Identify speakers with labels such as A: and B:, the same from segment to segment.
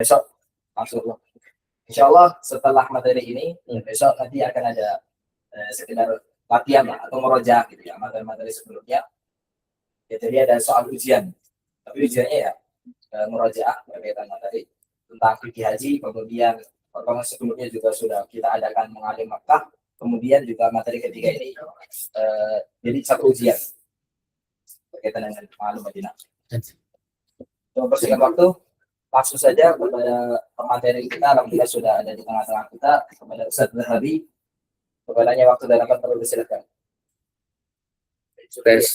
A: besok langsung. Insya Allah setelah materi ini besok nanti akan ada sekedar latihan lah, atau merojak gitu ya materi-materi sebelumnya. Ya, jadi ada soal ujian, tapi ujiannya ya merojak berkaitan materi tentang fikih haji. Kemudian pertemuan sebelumnya juga sudah kita adakan mengalim Makkah. Kemudian juga materi ketiga ini jadi satu ujian berkaitan dengan mengalim Madinah. Untuk mempersingkat waktu, langsung saja kepada pemateri kita. Alhamdulillah sudah ada di tengah-tengah kita, kepada Ustaz Zahabi. Kepadanya waktu dan akan perlu disilakan.
B: Tes.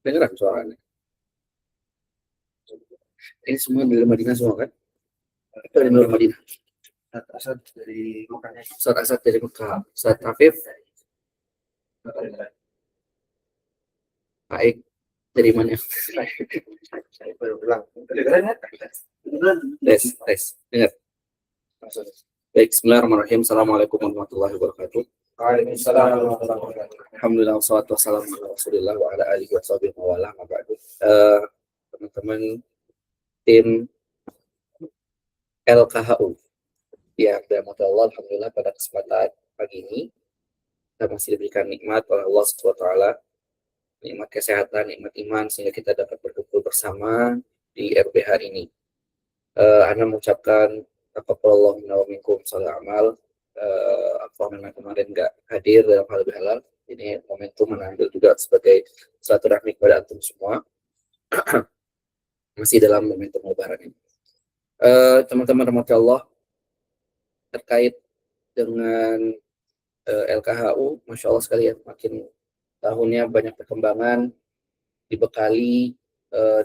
B: Dengar suaranya. Ini semua dari Madinah semua kan? Itu dari luar Madinah.
A: Asad dari Mekah.
B: Ustaz Asad dari Mekah. Ustaz Afif. Baik. Dari mana?
A: Saya baru bilang.
B: Tes. Dengar. Baik, bismillahirrahmanirrahim. Assalamualaikum warahmatullahi wabarakatuh.
A: Waalaikumsalam warahmatullahi wabarakatuh.
B: Alhamdulillah, wassalatu wassalamu ala Rasulillah wa ala alihi wa sahbihi wa ala ma'ba'du. Teman-teman tim LKHU yang dirahmati Allah, alhamdulillah pada kesempatan pagi ini kita masih diberikan nikmat oleh Allah Subhanahu wa taala, nikmat kesehatan, nikmat iman, sehingga kita dapat berkumpul bersama di RBH ini. Anda mengucapkan taqabbalallahu minna wa minkum shalih amal. Apa memang kemarin nggak hadir dalam hal halal, ini momentum mengambil juga sebagai suatu rahmi kepada antum semua. Masih dalam momentum lebaran ini. Teman-teman rahmati Allah, terkait dengan LKHU, Masya Allah sekalian, makin tahunnya banyak perkembangan, dibekali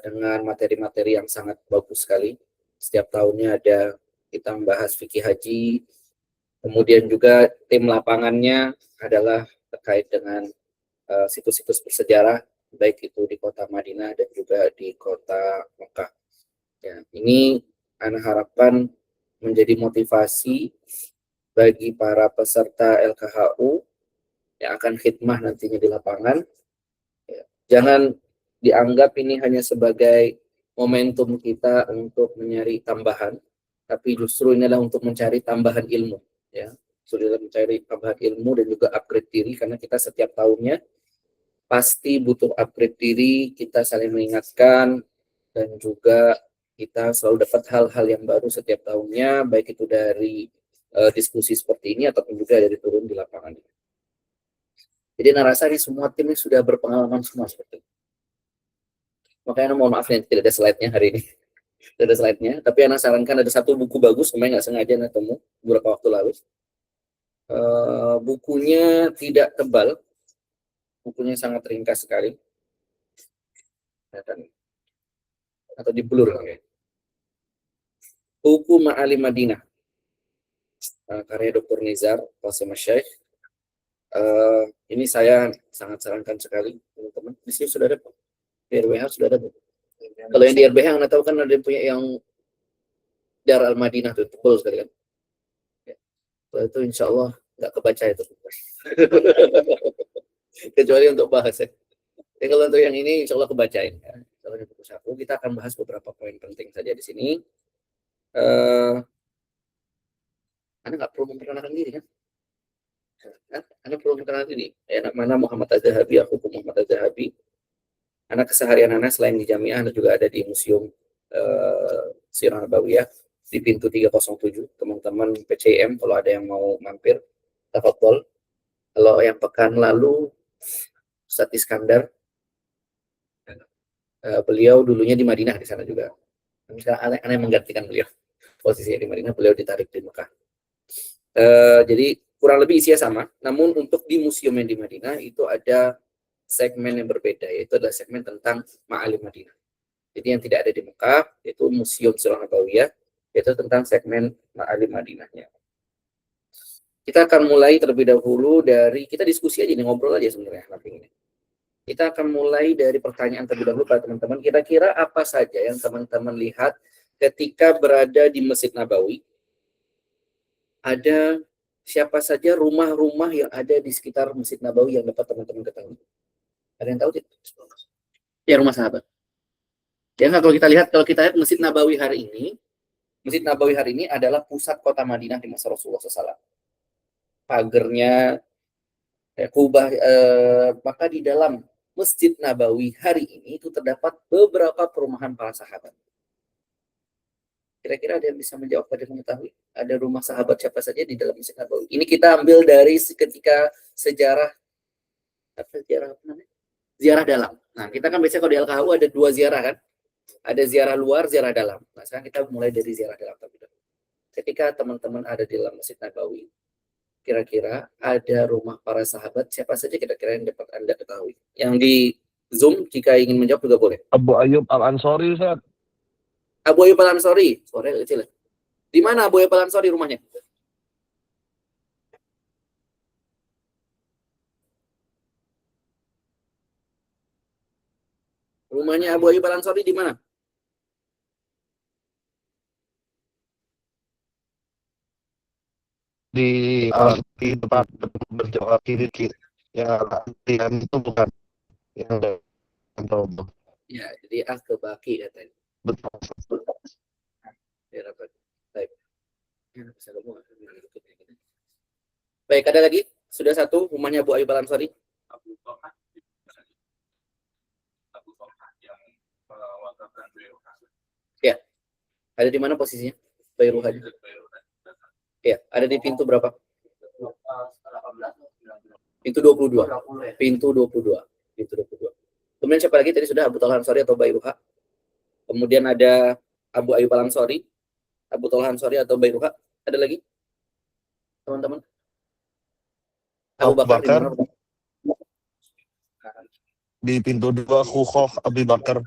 B: dengan materi-materi yang sangat bagus sekali. Setiap tahunnya ada kita membahas fikih haji, kemudian juga tim lapangannya adalah terkait dengan situs-situs bersejarah, baik itu di kota Madinah dan juga di kota Mekah. Ya, ini Ana harapkan menjadi motivasi bagi para peserta LKHU yang akan khidmah nantinya di lapangan. Ya, jangan dianggap ini hanya sebagai momentum kita untuk mencari tambahan, tapi justru ini adalah untuk mencari tambahan ilmu. Ya, sudah mencari tambahan ilmu dan juga upgrade diri, karena kita setiap tahunnya pasti butuh upgrade diri, kita saling mengingatkan, dan juga kita selalu dapat hal-hal yang baru setiap tahunnya, baik itu dari diskusi seperti ini ataupun juga dari turun di lapangan. Jadi Ana rasa ini semua tim ini sudah berpengalaman semua seperti itu. Makanya mohon maaf nih tidak ada slide-nya hari ini. Tidak ada slide-nya, tapi Ana sarankan ada satu buku bagus, kemarin nggak sengaja Ana temu beberapa waktu lalu. Bukunya tidak tebal, bukunya sangat ringkas sekali. Atau di blur ya. Buku Ma'alim Madinah, karya Dr. Nizar Qasim Syekh. Ini saya sangat sarankan sekali teman-teman. Di sini sudah ada, di RBH sudah ada. Kalau yang di RBH Anda tahu kan ada yang punya yang Dar Al Madinah itu tebal sekali kan. Ya. Kalau itu insya Allah nggak kebaca itu. Kecuali untuk bahas ya. Jadi kalau untuk yang ini insya Allah kebacain. Ya. Kalau di buku saku kita akan bahas beberapa poin penting saja di sini. Anda nggak perlu memperkenalkan diri kan? Anda perlu memperkenalkan diri. Mana Muhammad Az-Zahabi, aku Muhammad Az-Zahabi. Anak keseharian Anda selain di Jamiah, Anda juga ada di Museum Sirah Nabawiyah di pintu 307. Teman-teman PCM kalau ada yang mau mampir, tafadhol. Kalau yang pekan lalu Ustaz Iskandar, beliau dulunya di Madinah di sana juga. Misalnya aneh menggantikan beliau. Posisinya di Madinah, beliau ditarik di Mekah. Jadi kurang lebih isinya sama. Namun untuk di museum yang di Madinah itu ada segmen yang berbeda, yaitu adalah segmen tentang Ma'alim Madinah. Jadi yang tidak ada di Mekah itu Museum Sirah Nabawiyah, yaitu tentang segmen Ma'alim Madinahnya. Kita akan mulai terlebih dahulu dari, kita diskusi aja nih, ngobrol aja sebenarnya. Kita akan mulai dari pertanyaan terlebih dahulu pada teman-teman. Kira-kira apa saja yang teman-teman lihat ketika berada di Masjid Nabawi? Ada siapa saja rumah-rumah yang ada di sekitar Masjid Nabawi yang dapat teman-teman ketahui? Ada yang tahu tidak? Ya, rumah sahabat. Ya, kalau kita lihat Masjid Nabawi hari ini, Masjid Nabawi hari ini adalah pusat kota Madinah di masa Rasulullah SAW. Pagernya, kubah, maka di dalam Masjid Nabawi hari ini itu terdapat beberapa perumahan para sahabat. Kira-kira ada yang bisa menjawab pada mengetahui ada rumah sahabat siapa saja di dalam Masjid Nabawi? Ini kita ambil dari ketika sejarah apa namanya? Ziarah dalam. Nah, kita kan biasanya kalau di LKHU ada 2 ziarah kan? Ada ziarah luar, ziarah dalam. Nah, sekarang kita mulai dari ziarah dalam terlebih dahulu. Ketika teman-teman ada di dalam Masjid Nabawi, kira-kira ada rumah para sahabat siapa saja kira-kira yang dapat Anda ketahui? Yang di Zoom jika ingin menjawab juga boleh.
C: Abu Ayyub Al-Ansori, Ustaz.
B: Abu Ayyub Al-Ansori, suara kecil. Di mana Abu Ayyub Al-Ansori rumahnya? Rumahnya Abu Ayyub Al-Ansori di mana?
C: Di tempat berjawab kiri ya, latihan itu bukan yang atau
B: Ya, jadi Al-Baqi katanya.
C: betul.
B: Baik. Baik, ada lagi? Sudah satu rumahnya Abu Ayyub Al-Ansori? Ya. Ada di mana posisinya? Bayruhanya. Ya, ada di pintu berapa? Pintu 22. Pintu 22. Pintu 22. Kemudian siapa lagi? Tadi sudah Abu Talha Ansori atau Bayruha. Kemudian ada Abu Ayyub Al-Ansori, Abu Talha Ansori atau Bayruha. Ada lagi? Teman-teman? Abu Bakar di mana?
C: Di pintu 2 Khukhoh Abu Bakar.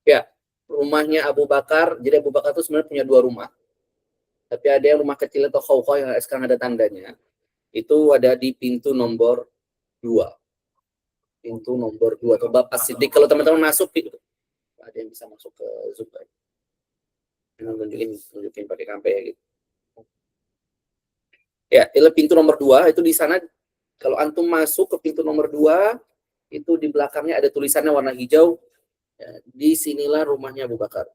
B: Ya, rumahnya Abu Bakar. Jadi Abu Bakar itu sebenarnya punya 2 rumah. Tapi ada yang rumah kecil atau Khawqah yang sekarang ada tandanya. Itu ada di pintu nomor 2. Pintu nomor 2 atau Bapak Siddiq. Kalau teman-teman masuk, ada yang bisa masuk ke Zoom. Tunjukin pakai kampe ya gitu. Ya, itu pintu nomor 2 itu di sana. Kalau antum masuk ke pintu nomor 2, itu di belakangnya ada tulisannya warna hijau. Ya, di sinilah rumahnya Abu Bakar.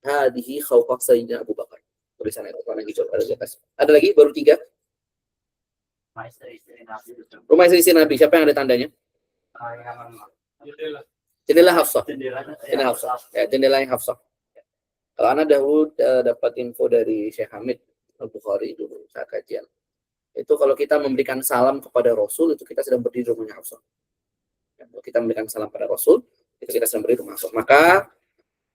B: Hadihi khawqah Sayyidina Abu Bakar. Tulisannya warna hijau ada di atas. Ada lagi baru 3. Rumah istri Nabi. Siapa yang ada tandanya? Jendela Hafsah. Jendela Hafsah. Ya, jendela yang Hafsah. Kalau Anda dahulu dapat info dari Syekh Hamid Al-Bukhari dulu saat kajian. Itu kalau kita memberikan salam kepada Rasul, itu kita sedang berdiri di rumahnya Hafsah. Ya, kalau kita memberikan salam pada Rasul, itu kita sedang berdiri di rumah Hafsah. Maka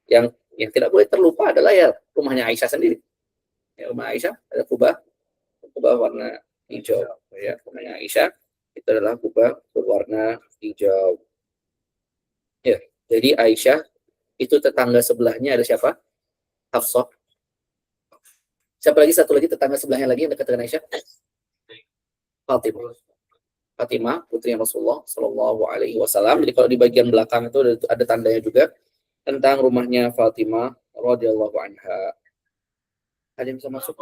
B: yang tidak boleh terlupa adalah ya rumahnya Aisyah sendiri. Ya, rumah Aisyah ada kubah warna hijau. Ya, rumahnya Aisyah itu adalah kubah berwarna hijau. Ya, jadi Aisyah itu tetangga sebelahnya ada siapa? Hafsah. Siapa lagi? Satu lagi tetangga sebelahnya lagi yang dekat dengan Aisyah? Fatimah. Fatimah putri Rasulullah Shallallahu Alaihi Wasallam. Jadi kalau di bagian belakang itu ada tandanya juga tentang rumahnya Fatimah radhiyallahu anha. Ada yang bisa masuk?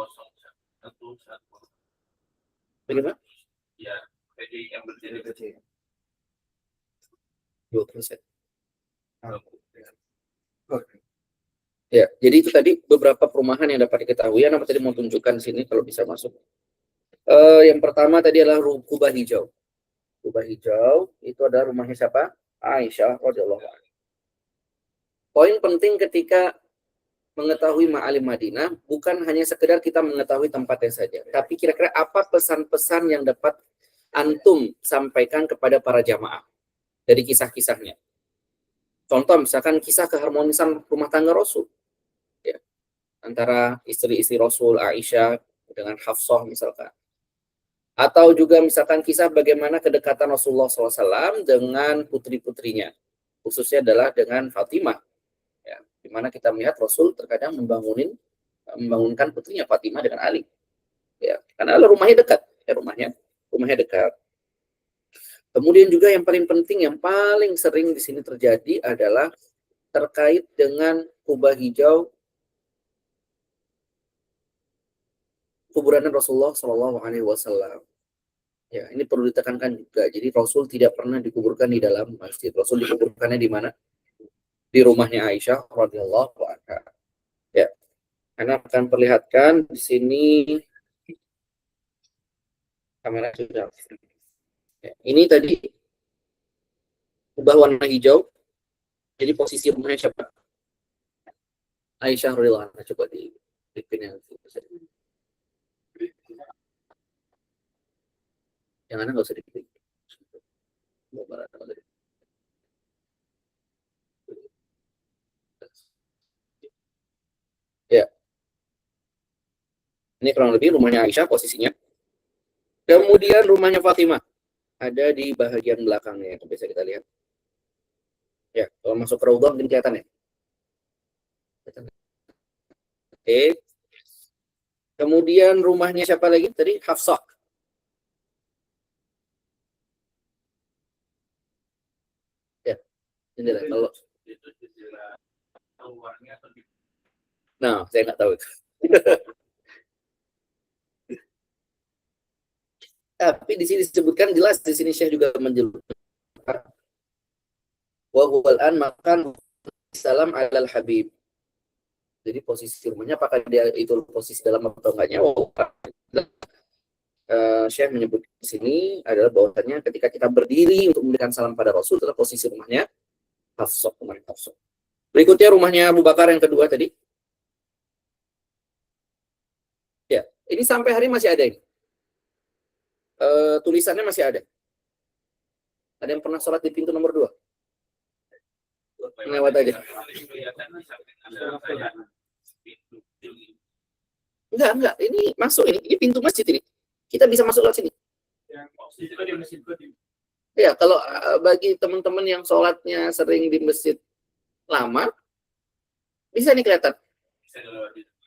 B: Bagaimana?
A: Ya, jadi yang berdiri.
B: 2%. Ya, jadi itu tadi beberapa perumahan yang dapat diketahui. Apa tadi mau tunjukkan di sini kalau bisa masuk. Yang pertama tadi adalah kubah hijau. Kubah hijau itu adalah rumahnya siapa? Aisyah radhiyallahu anha. Poin penting ketika mengetahui Ma'alim Madinah bukan hanya sekedar kita mengetahui tempatnya saja, tapi kira-kira apa pesan-pesan yang dapat antum sampaikan kepada para jamaah dari kisah-kisahnya. Contoh misalkan kisah keharmonisan rumah tangga Rasul, ya, antara istri-istri Rasul Aisyah dengan Hafsah misalkan. Atau juga misalkan kisah bagaimana kedekatan Rasulullah SAW dengan putri-putrinya, khususnya adalah dengan Fatimah. Ya, di mana kita melihat Rasul terkadang membangunkan putrinya Fatimah dengan Ali. Ya, karena rumahnya dekat, ya, rumahnya dekat. Kemudian juga yang paling penting, yang paling sering di sini terjadi adalah terkait dengan kubah hijau kuburan Rasulullah SAW. Ya, ini perlu ditekankan juga. Jadi Rasul tidak pernah dikuburkan di dalam masjid. Rasul dikuburkannya di mana? Di rumahnya Aisyah radhiyallahu anha. Ya. Anda akan perlihatkan di sini kamera sudah. Ya, ini tadi ubah warna hijau. Jadi posisi rumahnya siapa? Aisyah radhiyallahu anha. Coba di pin yang yang nggak usah diklik. Ya, ini kurang lebih rumahnya Aisyah posisinya. Kemudian rumahnya Fatimah ada di bagian belakangnya, yang bisa kita lihat. Ya, kalau masuk ke raudhah mungkin kelihatan ya. Oke. Kemudian rumahnya siapa lagi? Tadi Hafsah. Ya, jendela. Kalau nah, saya nggak tahu. Tapi di sini disebutkan jelas, di sini Syekh juga menjelaskan. Wa huwal an makan salam alal habib. Jadi posisi rumahnya apakah dia itu posisi dalam atau enggaknya? Syekh menyebut di sini adalah bahwasanya ketika kita berdiri untuk memberikan salam pada Rasul adalah posisi rumahnya Hafsah, rumahnya Hafsah. Berikutnya rumahnya Abu Bakar yang kedua tadi. Ya, ini sampai hari masih ada ini. Tulisannya masih ada. Ada yang pernah sholat di pintu nomor 2? Lewat aja. Enggak. Ini masuk ini. Ini pintu masjid ini. Kita bisa masuk lewat sini. Ya, kalau bagi teman-teman yang sholatnya sering di masjid lama, bisa nih kelihatan.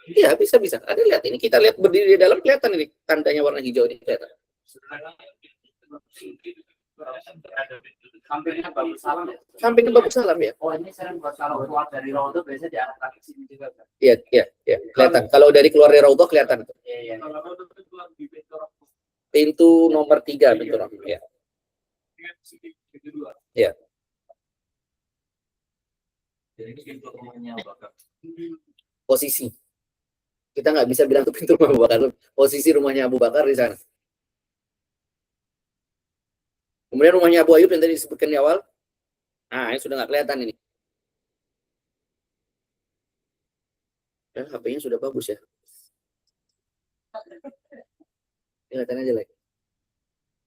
B: Iya, bisa. Ada lihat ini, kita lihat berdiri di dalam kelihatan ini tandanya warna hijau ini kelihatan. Samping Babu Salam ya.
A: Oh, ini saya buat kalau keluar dari raudhah biasanya di arah kaki sini juga.
B: Iya. Kelihatan. Kalau dari keluar dari raudhah kelihatan.
A: Iya.
B: Pintu nomor 3 pintu nomor. Ya. Ya.
A: Jadi ini pintu rumahnya Bakar.
B: Posisi. Kita nggak bisa bilang itu pintu rumah Abu Bakar. Posisi rumahnya Abu Bakar di sana. Kemudian rumahnya Abu Ayyub yang tadi disebutkan di awal. Nah, ini sudah nggak kelihatan ini. Ya, HP-nya sudah bagus ya. Kelihatan aja lagi.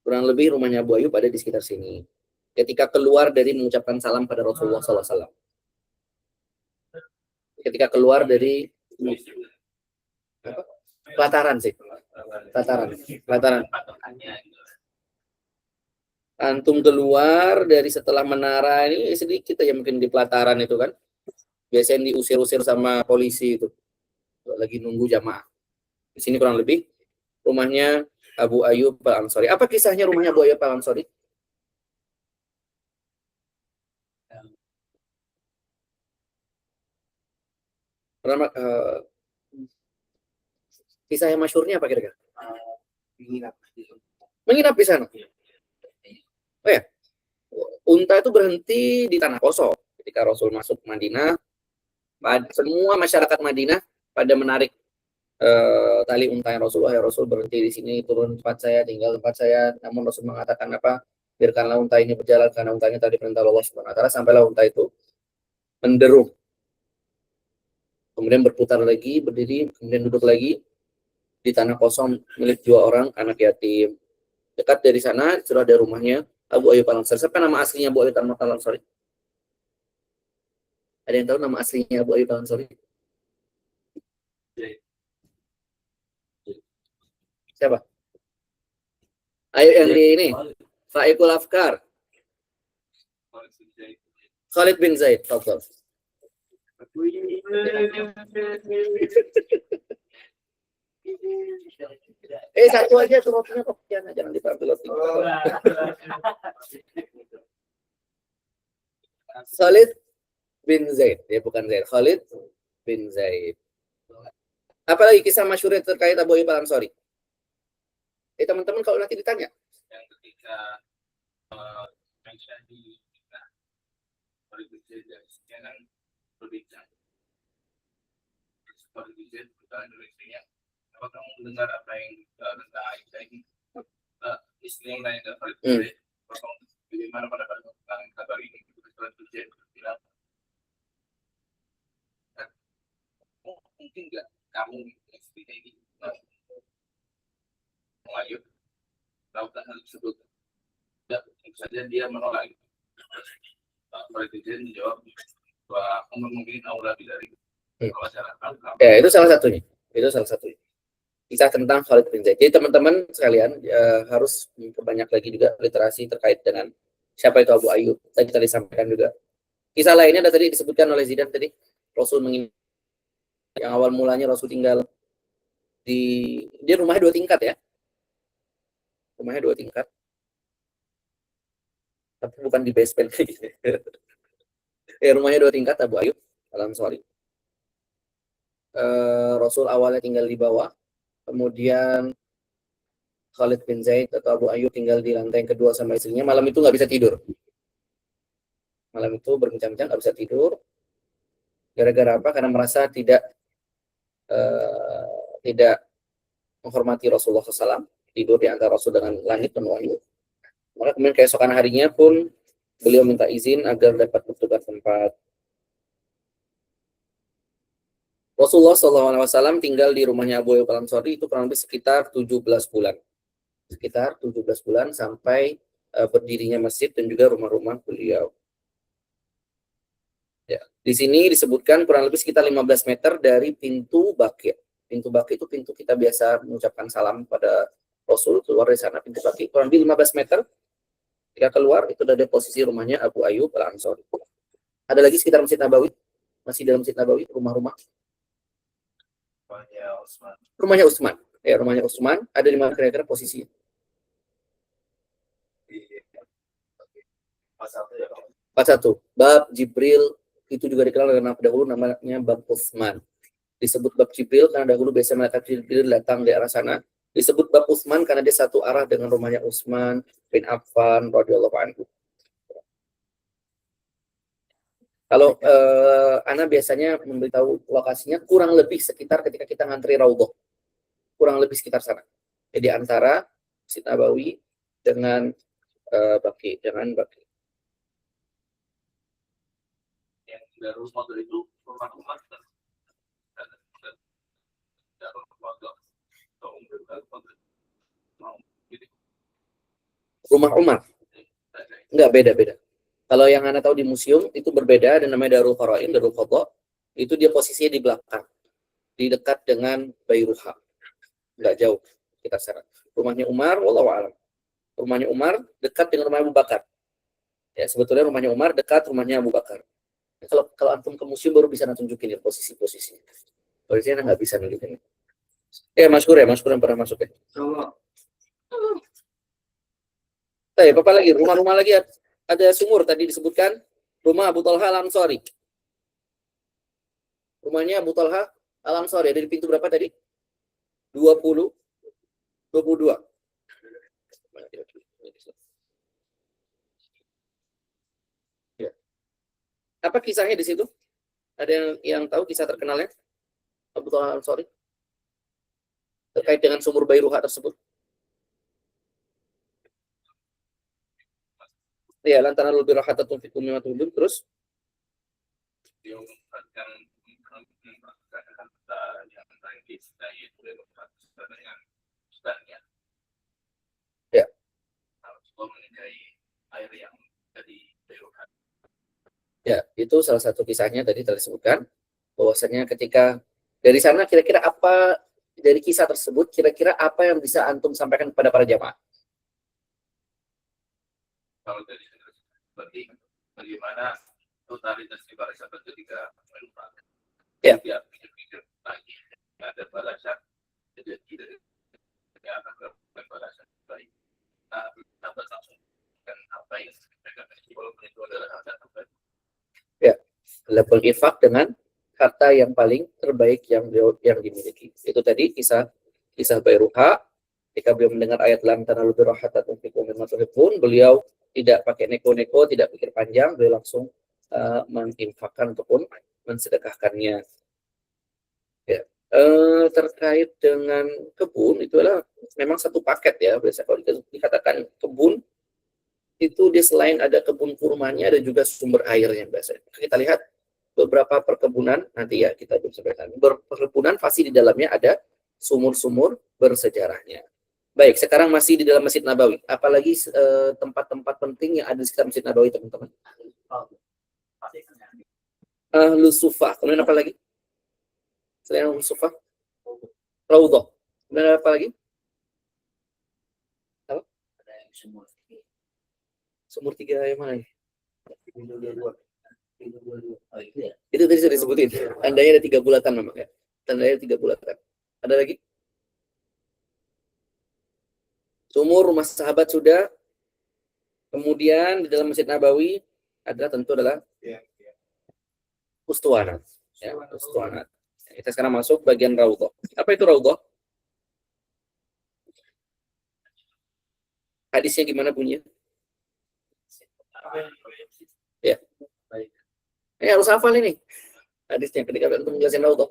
B: Kurang lebih rumahnya Abu Ayyub ada di sekitar sini. Ketika keluar dari mengucapkan salam pada Rasulullah SAW. Ketika keluar dari pelataran sih. Pelataran. Antum keluar dari setelah menara ini sedikit aja mungkin di pelataran itu kan. Biasanya diusir-usir sama polisi itu. Lagi nunggu jamaah. Di sini kurang lebih rumahnya Abu Ayyub Al-Ansari. Apa kisahnya rumahnya Abu Ayyub Al-Ansari? Kisah yang masyhurnya apa kira-kira? Menginap di sana. Oh ya, unta itu berhenti di tanah kosong ketika Rasul masuk Madinah. Semua masyarakat Madinah pada menarik tali unta yang Rasulullah. Ya Rasul berhenti di sini, turun tempat saya, tinggal tempat saya. Namun Rasul mengatakan apa? Biarkanlah unta ini berjalan karena untanya tadi perintah Allah Subhanahu Wa Taala. Sampailah unta itu menderu, kemudian berputar lagi, berdiri, kemudian duduk lagi di tanah kosong milik 2 orang anak yatim. Dekat dari sana sudah ada rumahnya Abu Ayyub Al-Ansari. Siapa nama aslinya Abu Ayyub Al-Ansari? Ada yang tahu nama aslinya Abu Ayyub Al-Ansari? Siapa? Ayo yang di ini. Faikul Afkar. Khalid bin Zaid. Tafadhol. Satu aja tuh rotinya kok. Jangan dipanggil roti. Khalid bin Zaid. Ya bukan Zaid. Khalid bin Zaid. Apalagi kisah masyhur terkait Abu Ayyub Al-Ansari? Teman-teman kalau nanti ditanya.
D: Yang ketika Aisyah di Khalid bin Zaid dan berbicara. Khalid bin Zaid berbicara dengan istrinya, apa kamu mendengar apa yang tentang Aisyah ini? Istri yang lain dapat bagaimana pada tentang kabar ini? Setelah terjadi bilang, mungkin nggak kamu istrinya ini mengayuh melakukan hal tersebut? Ya, tentu saja dia menolak. Presiden menjawab bahwa mungkin aula dari
B: ya, itu salah satunya. Itu salah satunya. Kisah tentang Khalid bin Zaid. Jadi teman-teman sekalian harus memperbanyak lagi juga literasi terkait dengan siapa itu Abu Ayyub. Tadi sampaikan juga. Kisah lainnya ada tadi disebutkan oleh Zidan tadi. Rasul yang awal mulanya Rasul tinggal di rumahnya 2 tingkat ya. Rumahnya 2 tingkat. Tapi bukan di basement. Rumahnya 2 tingkat Abu Ayyub Al-Ansari. Rasul awalnya tinggal di bawah, kemudian Khalid bin Zaid atau Abu Ayyub tinggal di lantai yang kedua sama istrinya. Malam itu nggak bisa tidur. Malam itu berbincang-bincang nggak bisa tidur. Gara-gara apa? Karena merasa tidak menghormati Rasulullah SAW. Tidur di antara Rasul dengan langit dan wahyu. Maka kemudian keesokan harinya pun beliau minta izin agar dapat bertukar tempat. Rasulullah SAW tinggal di rumahnya Abu Ayyub Al-Ansari itu kurang lebih sekitar 17 bulan. Sekitar 17 bulan sampai berdirinya masjid dan juga rumah-rumah beliau. Ya, di sini disebutkan kurang lebih sekitar 15 meter dari pintu Baqi'. Pintu Baqi' itu pintu kita biasa mengucapkan salam pada Rasul, keluar dari sana pintu Baqi'. Kurang lebih 15 meter. Ketika keluar, itu ada posisi rumahnya Abu Ayyub Al-Ansari. Ada lagi sekitar Masjid Nabawi. Masih dalam Masjid Nabawi, rumah-rumah. Rumahnya Utsman. Ya, rumahnya Utsman. Ada di mana kira-kira posisinya? Pas 1. Bab Jibril itu juga dikenal dengan dahulu namanya Bab Utsman. Disebut Bab Jibril karena dahulu biasa malaikat Jibril datang di arah sana. Disebut Bab Utsman karena dia satu arah dengan rumahnya Utsman bin Affan radhiyallahu anhu. Kalau Ana biasanya memberitahu lokasinya kurang lebih sekitar ketika kita ngantri Raudhah. Kurang lebih sekitar sana. Jadi antara Masjid Nabawi dengan Baqi',
D: yang Darul Fadl itu rumah-rumah dan Darul Fadl.
B: Rumah Umar. Enggak, beda-beda. Kalau yang Anda tahu di museum itu berbeda, dan namanya Darul Faraim, Darul Fadl. Itu dia posisinya di belakang, di dekat dengan Bayruha. Enggak jauh kita sana. Rumahnya Umar, wallahu a'lam. Rumahnya Umar dekat dengan rumah Abu Bakar. Ya, sebetulnya rumahnya Umar dekat rumahnya Abu Bakar. Ya, kalau antum ke museum baru bisa tunjukin ya posisi-posisinya. Posisinya nggak bisa nunjukin. Masyhur yang pernah masuk ya. Apa lagi? Rumah-rumah lagi ada sumur tadi disebutkan. Rumah Abu Talha Al-Ansari. Rumahnya Abu Talha Al-Ansari. Ada di pintu berapa tadi? 22. Ya. Apa kisahnya di situ? Ada yang tahu kisah terkenalnya? Abu Talha Al-Ansari? Terkait dengan sumur Bayruha tersebut. Ya, lantaran lebih rahat atau fikum mimma tuhibun, terus
D: Dia mengatakan yang tadi saya itu dengan ustaznya.
B: Ya.
D: Kalau mengenai air yang tadi Bayruhat.
B: Ya, itu salah satu kisahnya tadi tersebutkan bahwasanya ketika dari sana kira-kira apa dari kisah tersebut kira-kira apa yang bisa antum sampaikan kepada para jamaah?
D: Kalau dari seperti bagaimana totalitas di barisan ketika melupakan.
B: Ya.
D: Dia pikir lagi ada balasan jadi tidak akan balasan baik. Apa langsung dan apa yang mereka walaupun itu adalah harta terbaik.
B: Ya, level infak dengan harta yang paling terbaik yang dimiliki. Itu tadi kisah Bayruha. Ketika beliau mendengar ayat lam tanalul birra hatta tunfiqu mimma tuhibbun, beliau tidak pakai neko-neko, tidak pikir panjang, beliau langsung menginfakkan ataupun mensedekahkannya. Ya. Terkait dengan kebun itu adalah memang satu paket ya. Biasa kalau dikatakan kebun itu dia selain ada kebun kurmanya ada juga sumber airnya biasanya. Kita lihat beberapa perkebunan nanti ya kita bisa sampaikan. Perkebunan pasti di dalamnya ada sumur-sumur bersejarahnya. Baik, sekarang masih di dalam Masjid Nabawi. Apalagi tempat-tempat penting yang ada di sekitar Masjid Nabawi, teman-teman. Ahlus Sufah. Kemudian apa lagi? Selain Ahlus Sufah? Raudhah. Kemudian apa lagi? Apa? Sumur 3 yang mana? Itu tadi sudah disebutin. Tandanya ada 3 bulatan memang ya. Tandanya 3 bulatan. Ada lagi? Sumur rumah sahabat sudah. Kemudian di dalam Masjid Nabawi ada tentu adalah Ustuwanat. Ya, Ustuwanat. Kita sekarang masuk bagian Raudhah. Apa itu Raudhah? Hadisnya gimana bunyinya? Ya. Ini harus hafal ini. Hadisnya ketika antum menjelaskan Raudhah.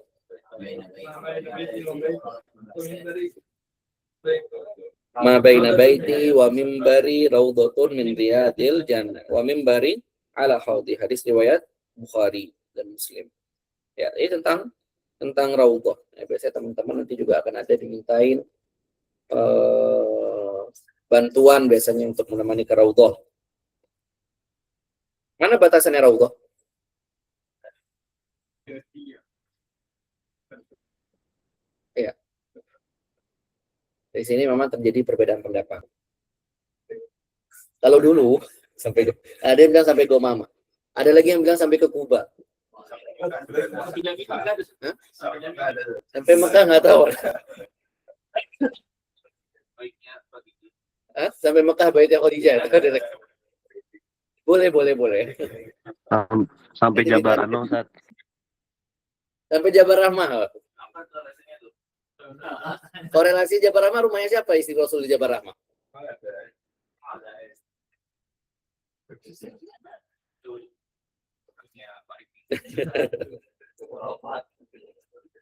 B: Ma baina baiti wa mimbari raudhatun min riyadil jannah wa mimbari ala haudi. Hadis riwayat Bukhari dan Muslim. Ya, ini tentang raudhah. Ya, biasanya teman-teman nanti juga akan ada dimintain bantuan biasanya untuk menemani ke raudhah. Mana batasannya raudhah? Ya. Di sini memang terjadi perbedaan pendapat. Kalau dulu sampai ada yang bilang sampai Gomama, ada lagi yang bilang sampai ke Kuba. Sampai Mekah nggak tahu. Sampai Mekah baitnya Khadijah. Boleh.
C: Sampai Jabarano, Ustaz.
B: Sampai Jabar Rahmah. Korelasi Jabar Rahmah rumahnya siapa istri Rasul di Jabar Rahmah?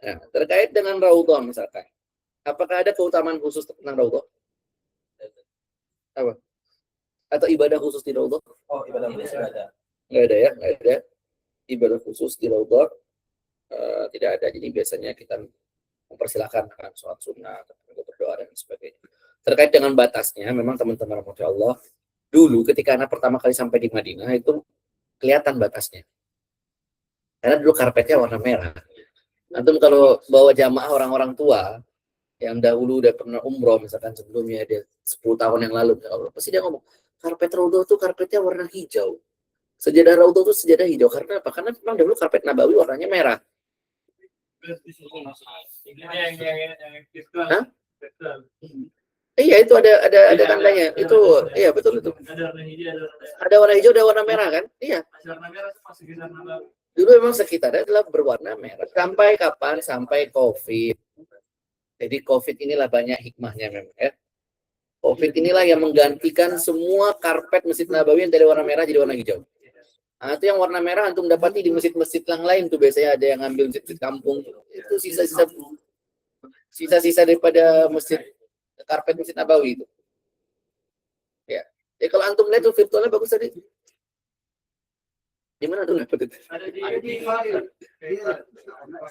B: Nah, terkait dengan raudhah misalkan, apakah ada keutamaan khusus tentang raudhah? Apa? Atau ibadah khusus di raudhah?
A: Oh, ibadah khusus ada.
B: Nggak ada ya, nggak ada. Ibadah khusus di raudhah tidak ada. Jadi biasanya kita mempersilahkan akan sholat sunnah, berdoa dan sebagainya. Terkait dengan batasnya, memang teman-teman Masya Allah, dulu ketika anak pertama kali sampai di Madinah itu kelihatan batasnya. Karena dulu karpetnya warna merah. Antum kalau bawa jamaah orang-orang tua yang dahulu udah pernah umroh misalkan sebelumnya dia 10 tahun yang lalu, pasti dia ngomong karpet raudhah tuh karpetnya warna hijau. Sejadah raudhah tuh sejadah hijau karena apa? Karena memang dahulu karpet Nabawi warnanya merah. Hah? Iya itu ada tandanya. Itu iya betul itu. Ada warna hijau, ada warna merah kan? Iya. Dulu memang sekitarnya adalah berwarna merah. Sampai kapan? Sampai COVID. Jadi COVID inilah banyak hikmahnya memang ya. COVID inilah yang menggantikan semua karpet Masjid Nabawi yang dari warna merah jadi warna hijau. Nah, itu yang warna merah antum dapati di masjid-masjid yang lain tuh biasanya ada yang ngambil masjid kampung. Itu sisa-sisa daripada masjid karpet Masjid Nabawi itu. Ya. Ya kalau antum lihat tuh virtualnya bagus tadi. Di mana tuh dapat itu?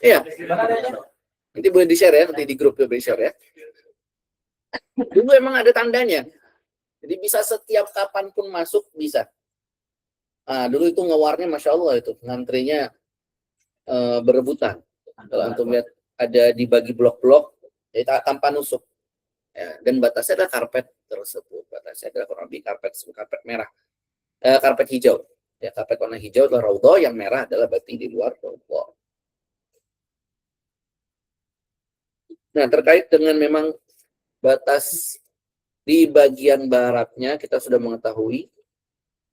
B: Iya. Nanti boleh di-share ya, nanti di grup boleh di-share ya. Dulu emang ada tandanya. Jadi bisa setiap kapan pun masuk bisa. Nah, dulu itu ngewarnya Masya Allah itu. Ngantrinya berebutan. Kalau antum lihat ada dibagi blok-blok, ya, tanpa nusuk. Ya, dan batasnya adalah karpet tersebut. Batasnya adalah kurang lebih karpet merah. Karpet hijau. Ya, karpet warna hijau adalah raudhah, yang merah adalah berarti di luar raudhah. Nah, terkait dengan memang batas di bagian baratnya kita sudah mengetahui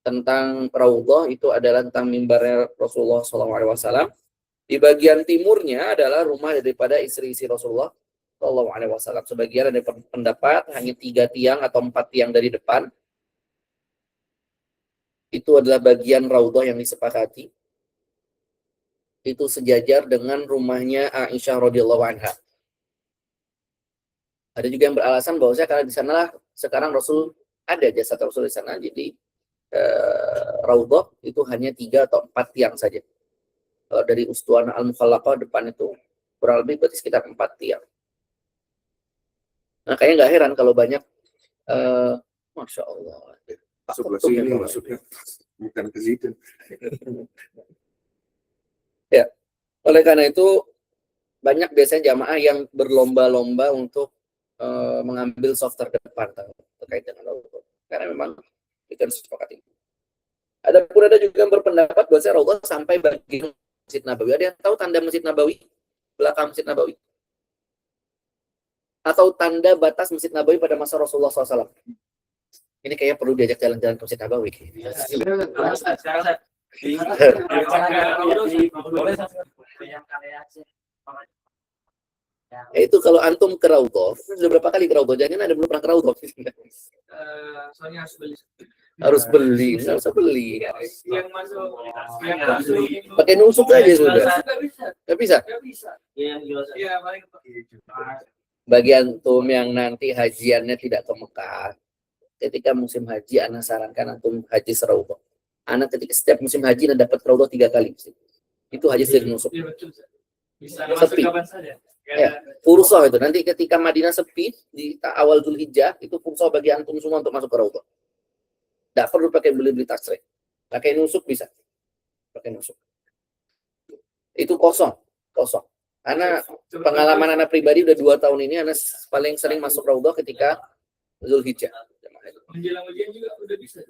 B: tentang raudhah itu adalah tentang mimbar Rasulullah SAW. Di bagian timurnya adalah rumah daripada istri-istri Rasulullah SAW. Sebagian ada pendapat hanya 3 tiang atau 4 tiang dari depan. Itu adalah bagian raudhah yang disepakati. itu sejajar dengan rumahnya Aisyah radhiyallahu anha. Ada juga yang beralasan bahwasanya karena di sanalah sekarang Rasul ada jasad Rasul di sana, jadi Raudhah itu hanya 3 atau 4 tiang saja. Kalau dari Ustuana Al-Mukhallaqah depan itu kurang lebih berarti sekitar 4 tiang. Nah, kayaknya nggak heran kalau banyak, Masya Allah.
E: Sebelah sini maksudnya, bukan ke situ.
B: Ya, oleh karena itu banyak biasanya jamaah yang berlomba-lomba untuk mengambil soft terdepan terkait dengan Raudhah. Karena memang itu sepakat itu. Adapun ada juga yang berpendapat bahwa Raudhah sampai bagian Masjid Nabawi. Ada yang tahu tanda Masjid Nabawi? Belakang Masjid Nabawi? Atau tanda batas Masjid Nabawi pada masa Rasulullah SAW? Ini kayaknya perlu diajak jalan-jalan ke Masjid Nabawi. Itu kalau antum ke Raudhah, sudah berapa kali ke Raudhah? Jangan ada belum pernah ke Raudhah.
A: Soalnya harus beli.
B: Harus beli, nggak usah beli.
A: Yang masuk
B: Pakai nusuk aja sudah. Nggak bisa.
A: Iya, paling
B: Bagi antum yang nanti hajiannya tidak ke Mekah, ketika musim haji, anak sarankan antum haji Raudhah. Anak ketika setiap musim haji anda dapat Raudhah 3 kali. Itu haji sering nusuk.
A: bisa
B: Sepi.
A: kapan saja.
B: Ya, fursoh itu. Nanti ketika Madinah sepi di awal Dzulhijjah, itu fursoh bagi antum semua untuk masuk ke Raudhah. Tidak perlu pakai beli-beli tasrih. Pakai nusuk bisa. Pakai nusuk. Itu kosong. Karena pengalaman anak pribadi udah 2 tahun ini, anak paling sering masuk Raudhah ketika Dzulhijjah.
A: Menjelang ujian juga udah bisa.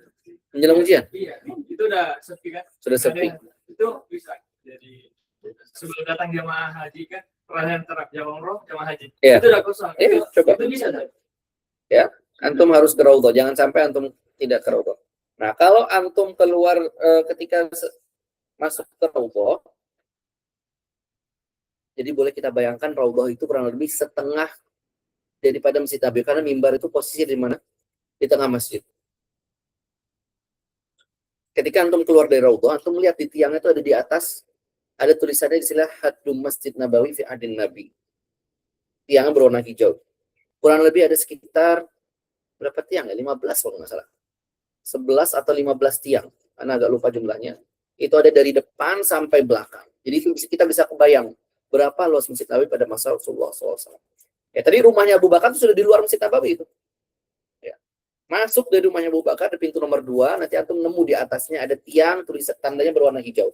B: Menjelang ujian?
A: Iya, itu udah sepi kan?
B: Sudah sepi.
A: Itu bisa. Jadi sebelum datang jamaah haji kan, perayaan antara jamaah umroh, jamaah haji.
B: Iya.
A: Itu udah kosong.
B: Iya, coba.
A: Itu bisa.
B: Ya, antum harus ke Raudhah. Jangan sampai antum tidak ke Raudhah. Nah, kalau antum keluar ketika masuk ke Raudhah, jadi boleh kita bayangkan Raudhah itu kurang lebih setengah daripada Masjid Nabawi, karena mimbar itu posisi di mana? Di tengah masjid. Ketika antum keluar dari Raudhah, antum melihat di tiangnya itu ada di atas, ada tulisannya istilah Haddum Masjid Nabawi fi Adin Nabi. Tiangnya berwarna hijau. Kurang lebih ada sekitar berapa tiang ya? 15 kalau nggak salah. 11 atau 15 tiang. Karena agak lupa jumlahnya. Itu ada dari depan sampai belakang. Jadi itu kita bisa kebayang berapa luas Masjid Nabawi pada masa Rasulullah SAW. Ya, tadi rumahnya Abu Bakar itu sudah di luar Masjid Nabawi itu. Ya. Masuk dari rumahnya Abu Bakar di pintu nomor 2, nanti antum nemu di atasnya ada tiang tulisan tandanya berwarna hijau.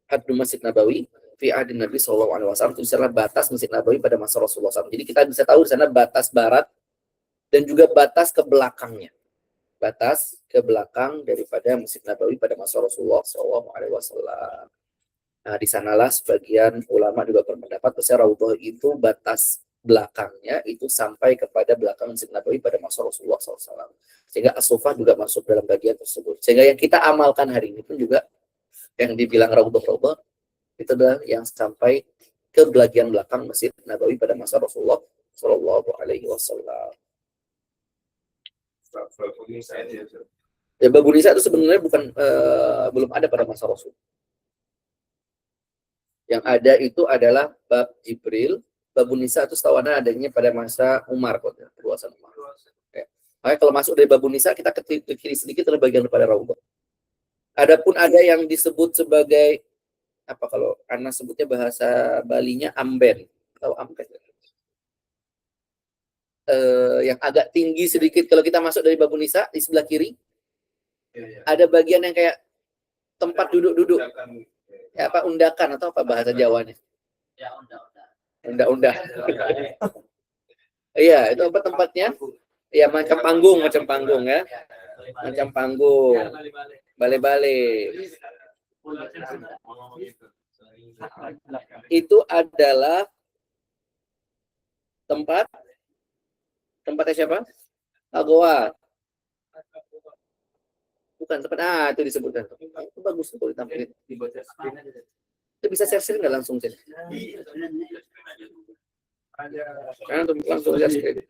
B: Haddum Masjid Nabawi fi Adin Nabi SAW. Itu istilah batas Masjid Nabawi pada masa Rasulullah SAW. Jadi kita bisa tahu di sana batas barat dan juga batas ke belakangnya. Batas ke belakang daripada Masjid Nabawi pada masa Rasulullah SAW. Nah, di sanalah sebagian ulama juga berpendapat bahwa Raudhah itu batas belakangnya itu sampai kepada belakang Masjid Nabawi pada masa Rasulullah SAW. Sehingga As-Sufah juga masuk dalam bagian tersebut. Sehingga yang kita amalkan hari ini pun juga yang dibilang Raudhah itu adalah yang sampai ke bagian belakang Masjid Nabawi pada masa Rasulullah SAW. Ya, Babu Nisa itu sebenarnya bukan belum ada pada masa Rasul. Yang ada itu adalah bab Jibril. Babu Nisa itu setahuannya adanya pada masa Umar, perluasan Umar. Ya. Makanya kalau masuk dari Babu Nisa kita ke kiri sedikit adalah bagian daripada Raudhah. Adapun ada yang disebut sebagai apa kalau Ana sebutnya bahasa Balinya amben atau amben. Yang agak tinggi sedikit kalau kita masuk dari Babu Nisa di sebelah kiri. Ada bagian yang kayak tempat duduk-duduk. Ya, apa undakan atau apa bahasa Jawanya?
A: Ya,
B: Unda-unda. Iya, itu apa tempatnya? Ya, macam panggung ya. Macam panggung. Bale-bale. Itu adalah tempatnya siapa? Agowat. Bukan tempat, itu disebutkan. Itu bagus tuh kalau ditampilin. Itu bisa share nggak langsung sini? Langsung lihat screen.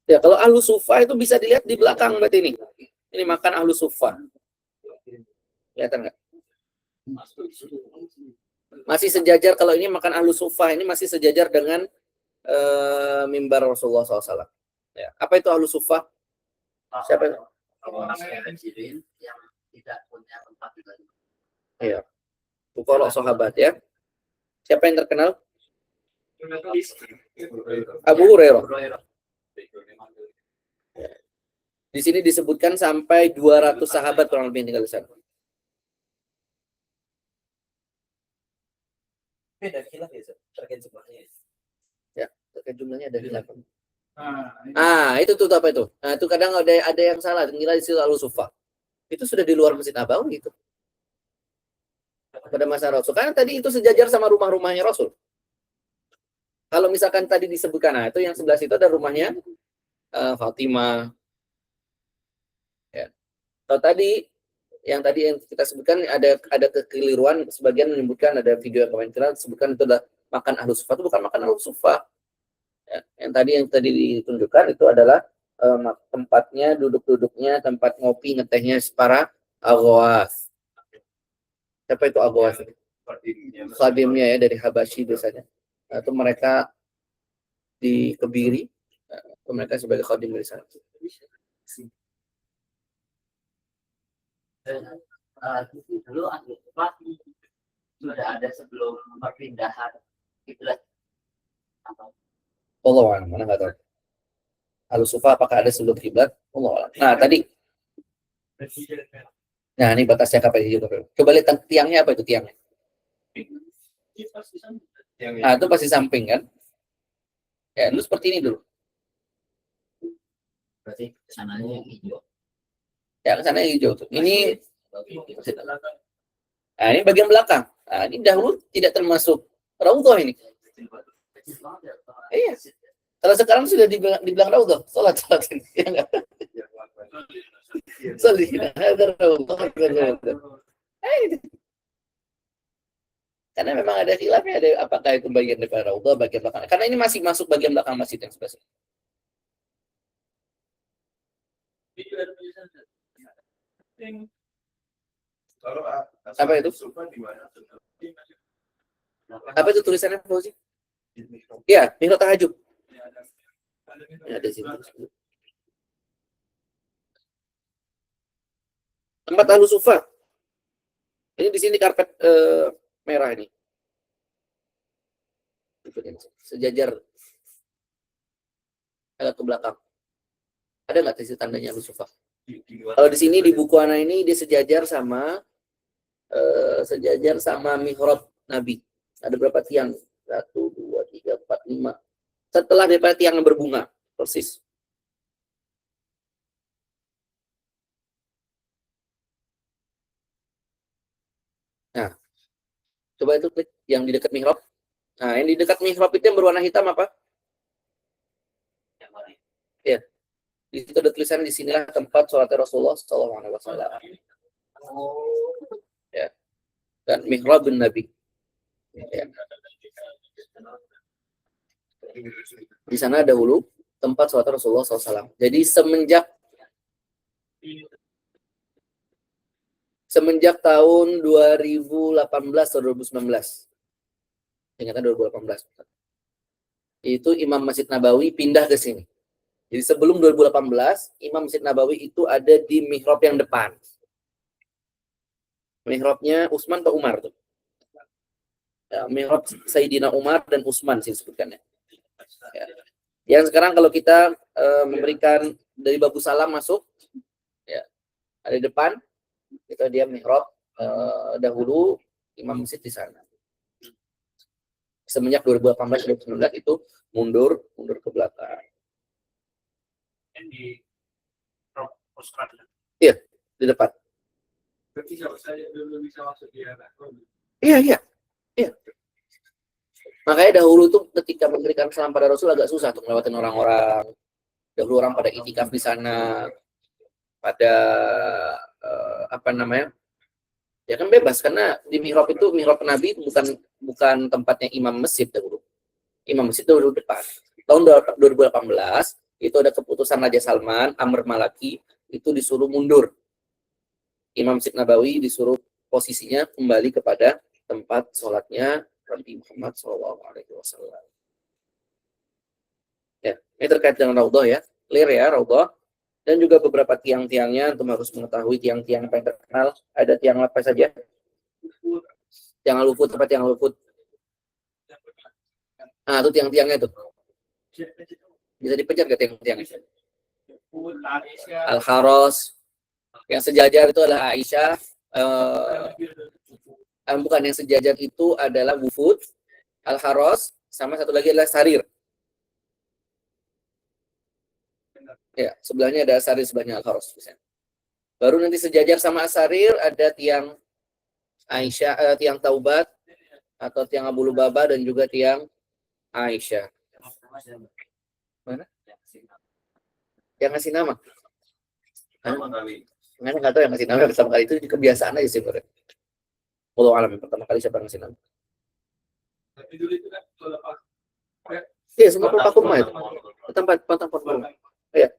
B: Ya, kalau ahlu sufa itu bisa dilihat di belakang berarti ini. Ini makan ahlu sufa. Kelihatan nggak? Masih sejajar, kalau ini makan ahlu sufa, ini masih sejajar dengan mimbar Rasulullah SAW. Ya. Apa itu ahlu sufa? Siapa itu?
F: Yang tidak punya tempat ibadah.
B: Iya. Fuqara sahabat ya. Siapa yang terkenal? Abu Hurairah. Di sini disebutkan sampai 200 sahabat kurang lebih tinggal di sana.
A: Beda khilaf ya, Ustaz, terkait jumlahnya.
B: Ya, terkait jumlahnya ada khilaf. Itu tuh apa itu? Nah, itu kadang ada yang salah, ngira di situ ahlu sufa. Itu sudah di luar Masjid Nabawi gitu. Pada masa Rasul. Karena tadi itu sejajar sama rumah-rumahnya Rasul. Kalau misalkan tadi disebutkan, nah itu yang sebelah situ ada rumahnya Fatimah. Ya. Kalau tadi yang kita sebutkan ada kekeliruan, sebagian menyebutkan, ada video yang kemarin kita sebutkan itu adalah makan ahlu sufa, itu bukan makan ahlu sufa. Ya. Yang tadi ditunjukkan itu adalah tempatnya, duduk-duduknya, tempat ngopi, ngetehnya para aghawas. Siapa itu aghawas? Khadimnya ya, dari Habasyi biasanya. Atau mereka dikebiri, atau mereka sebagai khadim dari sana.
F: Dulu ahli sufa sudah ada sebelum perpindahan kiblat.
B: Allah a'lam, mana nggak tahu. Ahlu sufa apakah ada sebelum kiblat? Allah a'lam. Nah tadi, nah ini batasnya kapan hijau? Coba lihat tiangnya, apa itu tiangnya? Nah itu pasti samping kan? Ya, lu seperti ini dulu.
F: Berarti kesananya yang hijau.
B: Ya, ke sana yang hijau tuh. Ini, nah ini bagian belakang. Nah ini dahulu tidak termasuk raudhah ini. Iya. Kalau sekarang sudah dibilang raudhah, salat ini. Ya enggak? Salihina hadar raudhah. Karena memang ada khilafnya, ada apakah itu bagian dari raudhah, bagian belakang. Karena ini masih masuk bagian belakang masjid yang sebelah sini. Apa itu? Apa itu tulisannya, Fauzi? Iya, mihrab tahajud. Ya, ada sini. Tempat ahlu sufa. Ini di sini karpet merah ini. Sejajar agak ke belakang. Ada nggak sisi tandanya ahlu sufa? Kalau di sini di buku anak ini dia sejajar sama mihrab Nabi. Ada berapa tiang? 1, 2, 3, 4, 5. Setelah daripada tiang yang berbunga, persis. Nah, coba itu klik yang di dekat mihrab. Nah, yang di dekat mihrab itu yang berwarna hitam apa? Ya. Di situ ada tulisan di sinilah tempat sholat Rasulullah SAW. Ya. Dan mihrab bin Nabi. Ya. Di sana dahulu tempat sholat Rasulullah SAW. Jadi semenjak tahun 2018 atau 2019. Ingatnya 2018. Itu Imam Masjid Nabawi pindah ke sini. Jadi sebelum 2018, Imam Masjid Nabawi itu ada di mihrab yang depan. Mihrabnya Utsman atau Umar tuh? Ya, mihrab Sayyidina Umar dan Utsman sih disebutkannya. Ya. Yang sekarang kalau kita memberikan dari Babu Salam masuk, ya, ada di depan, itu dia mihrab dahulu Imam Masjid di sana. Semenjak 2018-2019 itu mundur ke belakang. Iya, di depan. Iya. Makanya dahulu tuh ketika memberikan salam pada Rasul agak susah untuk melewatin orang-orang. Dahulu orang pada itikaf di sana, pada ya kan bebas karena di mihrab itu mihrab Nabi bukan tempatnya imam masjid dahulu. imam masjid dulu depan. Tahun 2018 itu ada keputusan Raja Salman, Amr Malaki itu disuruh mundur. Imam Masjid Nabawi disuruh posisinya kembali kepada tempat sholatnya Nabi Muhammad SAW. Ya, ini terkait dengan Raudhah ya, clear ya Raudhah. Dan juga beberapa tiang-tiangnya, untuk harus mengetahui tiang-tiang yang terkenal. Ada tiang apa saja? Tiang Al-Wufud, apa tiang Al-Wufud? Nah, itu tiang-tiangnya itu. Bisa dipencet ke tiang-tiangnya? Al-Kharos. Yang sejajar itu adalah Aisyah. Bukan, yang sejajar itu adalah Wufud, Al-Kharos, sama satu lagi adalah Sarir. Ya, sebelahnya ada Sarir, sebelahnya Al-Kharos. Baru nanti sejajar sama Sarir ada tiang Aisyah, tiang Taubat, atau tiang Abu Lubabah, dan juga tiang Aisyah. Mana? Yang ngasih nama? Nggak tahu yang ngasih nama pertama kali, itu kebiasaan aja sih menurut. Wallahu a'lam, pertama kali siapa yang ngasih nama? Iya, semua pepaku rumah itu. Tempat rumah. Iya.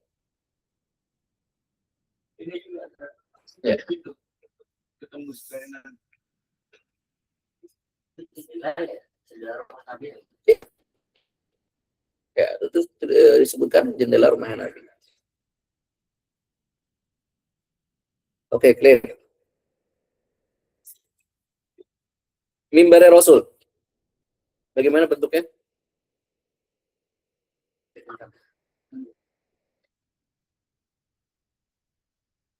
D: Ini juga ada.
B: Ya.
D: Ketemu sekalian.
B: Ya, itu disebutkan jendela rumah Nabi. Oke, clear. Mimbar Rasul. Bagaimana bentuknya?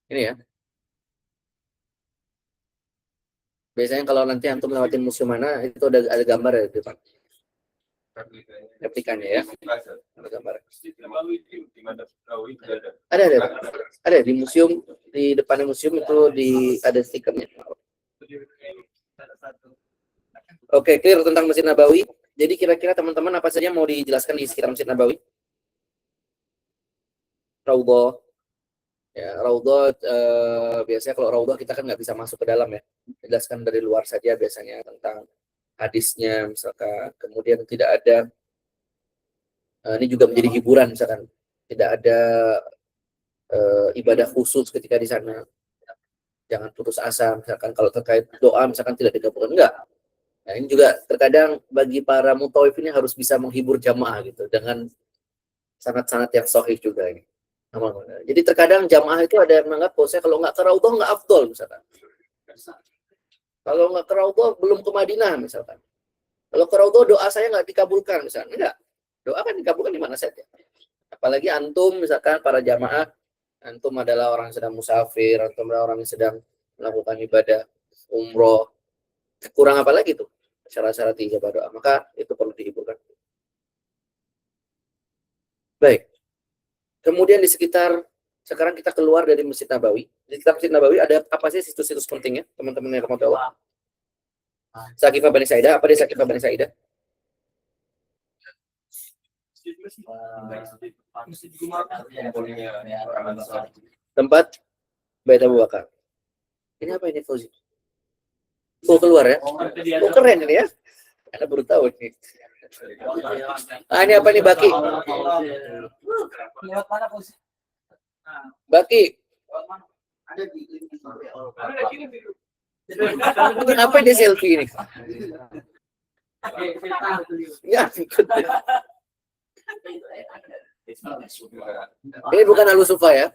B: Ini ya. Biasanya kalau nanti antum lewatin museum mana, itu ada gambar ya di depan. Replikanya ya. Ada gambar. Ada di museum, di depan museum itu ada stikernya. Oke, clear tentang Masjid Nabawi. Jadi kira-kira teman-teman apa saja mau dijelaskan di sekitar Masjid Nabawi? Raudhah. Ya, Raudhah biasanya kalau Raudhah kita kan nggak bisa masuk ke dalam ya. Jelaskan dari luar saja biasanya tentang hadisnya misalkan. Kemudian tidak ada ini juga menjadi hiburan misalkan. Tidak ada ibadah khusus ketika di sana. Jangan putus asa misalkan kalau terkait doa misalkan tidak digabungkan, enggak. Nah, ini juga terkadang bagi para mutawif ini harus bisa menghibur jamaah gitu dengan sangat-sangat yang sahih juga ini. Jadi terkadang jamaah itu ada yang menganggap bahwa kalau nggak ke Raudhah nggak afdol misalkan. Kalau nggak ke Raudhah belum ke Madinah misalkan. Kalau ke Raudhah doa saya nggak dikabulkan misalkan. Enggak. Doa kan dikabulkan di mana saja. Apalagi antum misalkan para jamaah, antum adalah orang yang sedang musafir, antum adalah orang yang sedang melakukan ibadah umroh. Kurang apa lagi tuh? Syarat-syarat ijabah doa. Maka itu perlu dihiburkan. Baik. Kemudian di sekitar, sekarang kita keluar dari Masjid Nabawi. Di sekitar Masjid Nabawi ada apa sih situs-situs pentingnya, teman-teman yang rahmati Allah? Saqifah Bani Sa'idah, apa dia Saqifah Bani Sa'idah? Tempat Bait Abu Bakar. Ini apa ini, Fauzi? Oh, keluar ya? Oh, keren ini ya? Anda baru tahu ini. Ah, ini apa nih, Baki? Baki. Kenapa dia selfie ini? Ya, ini bukan Al-Sufa ya?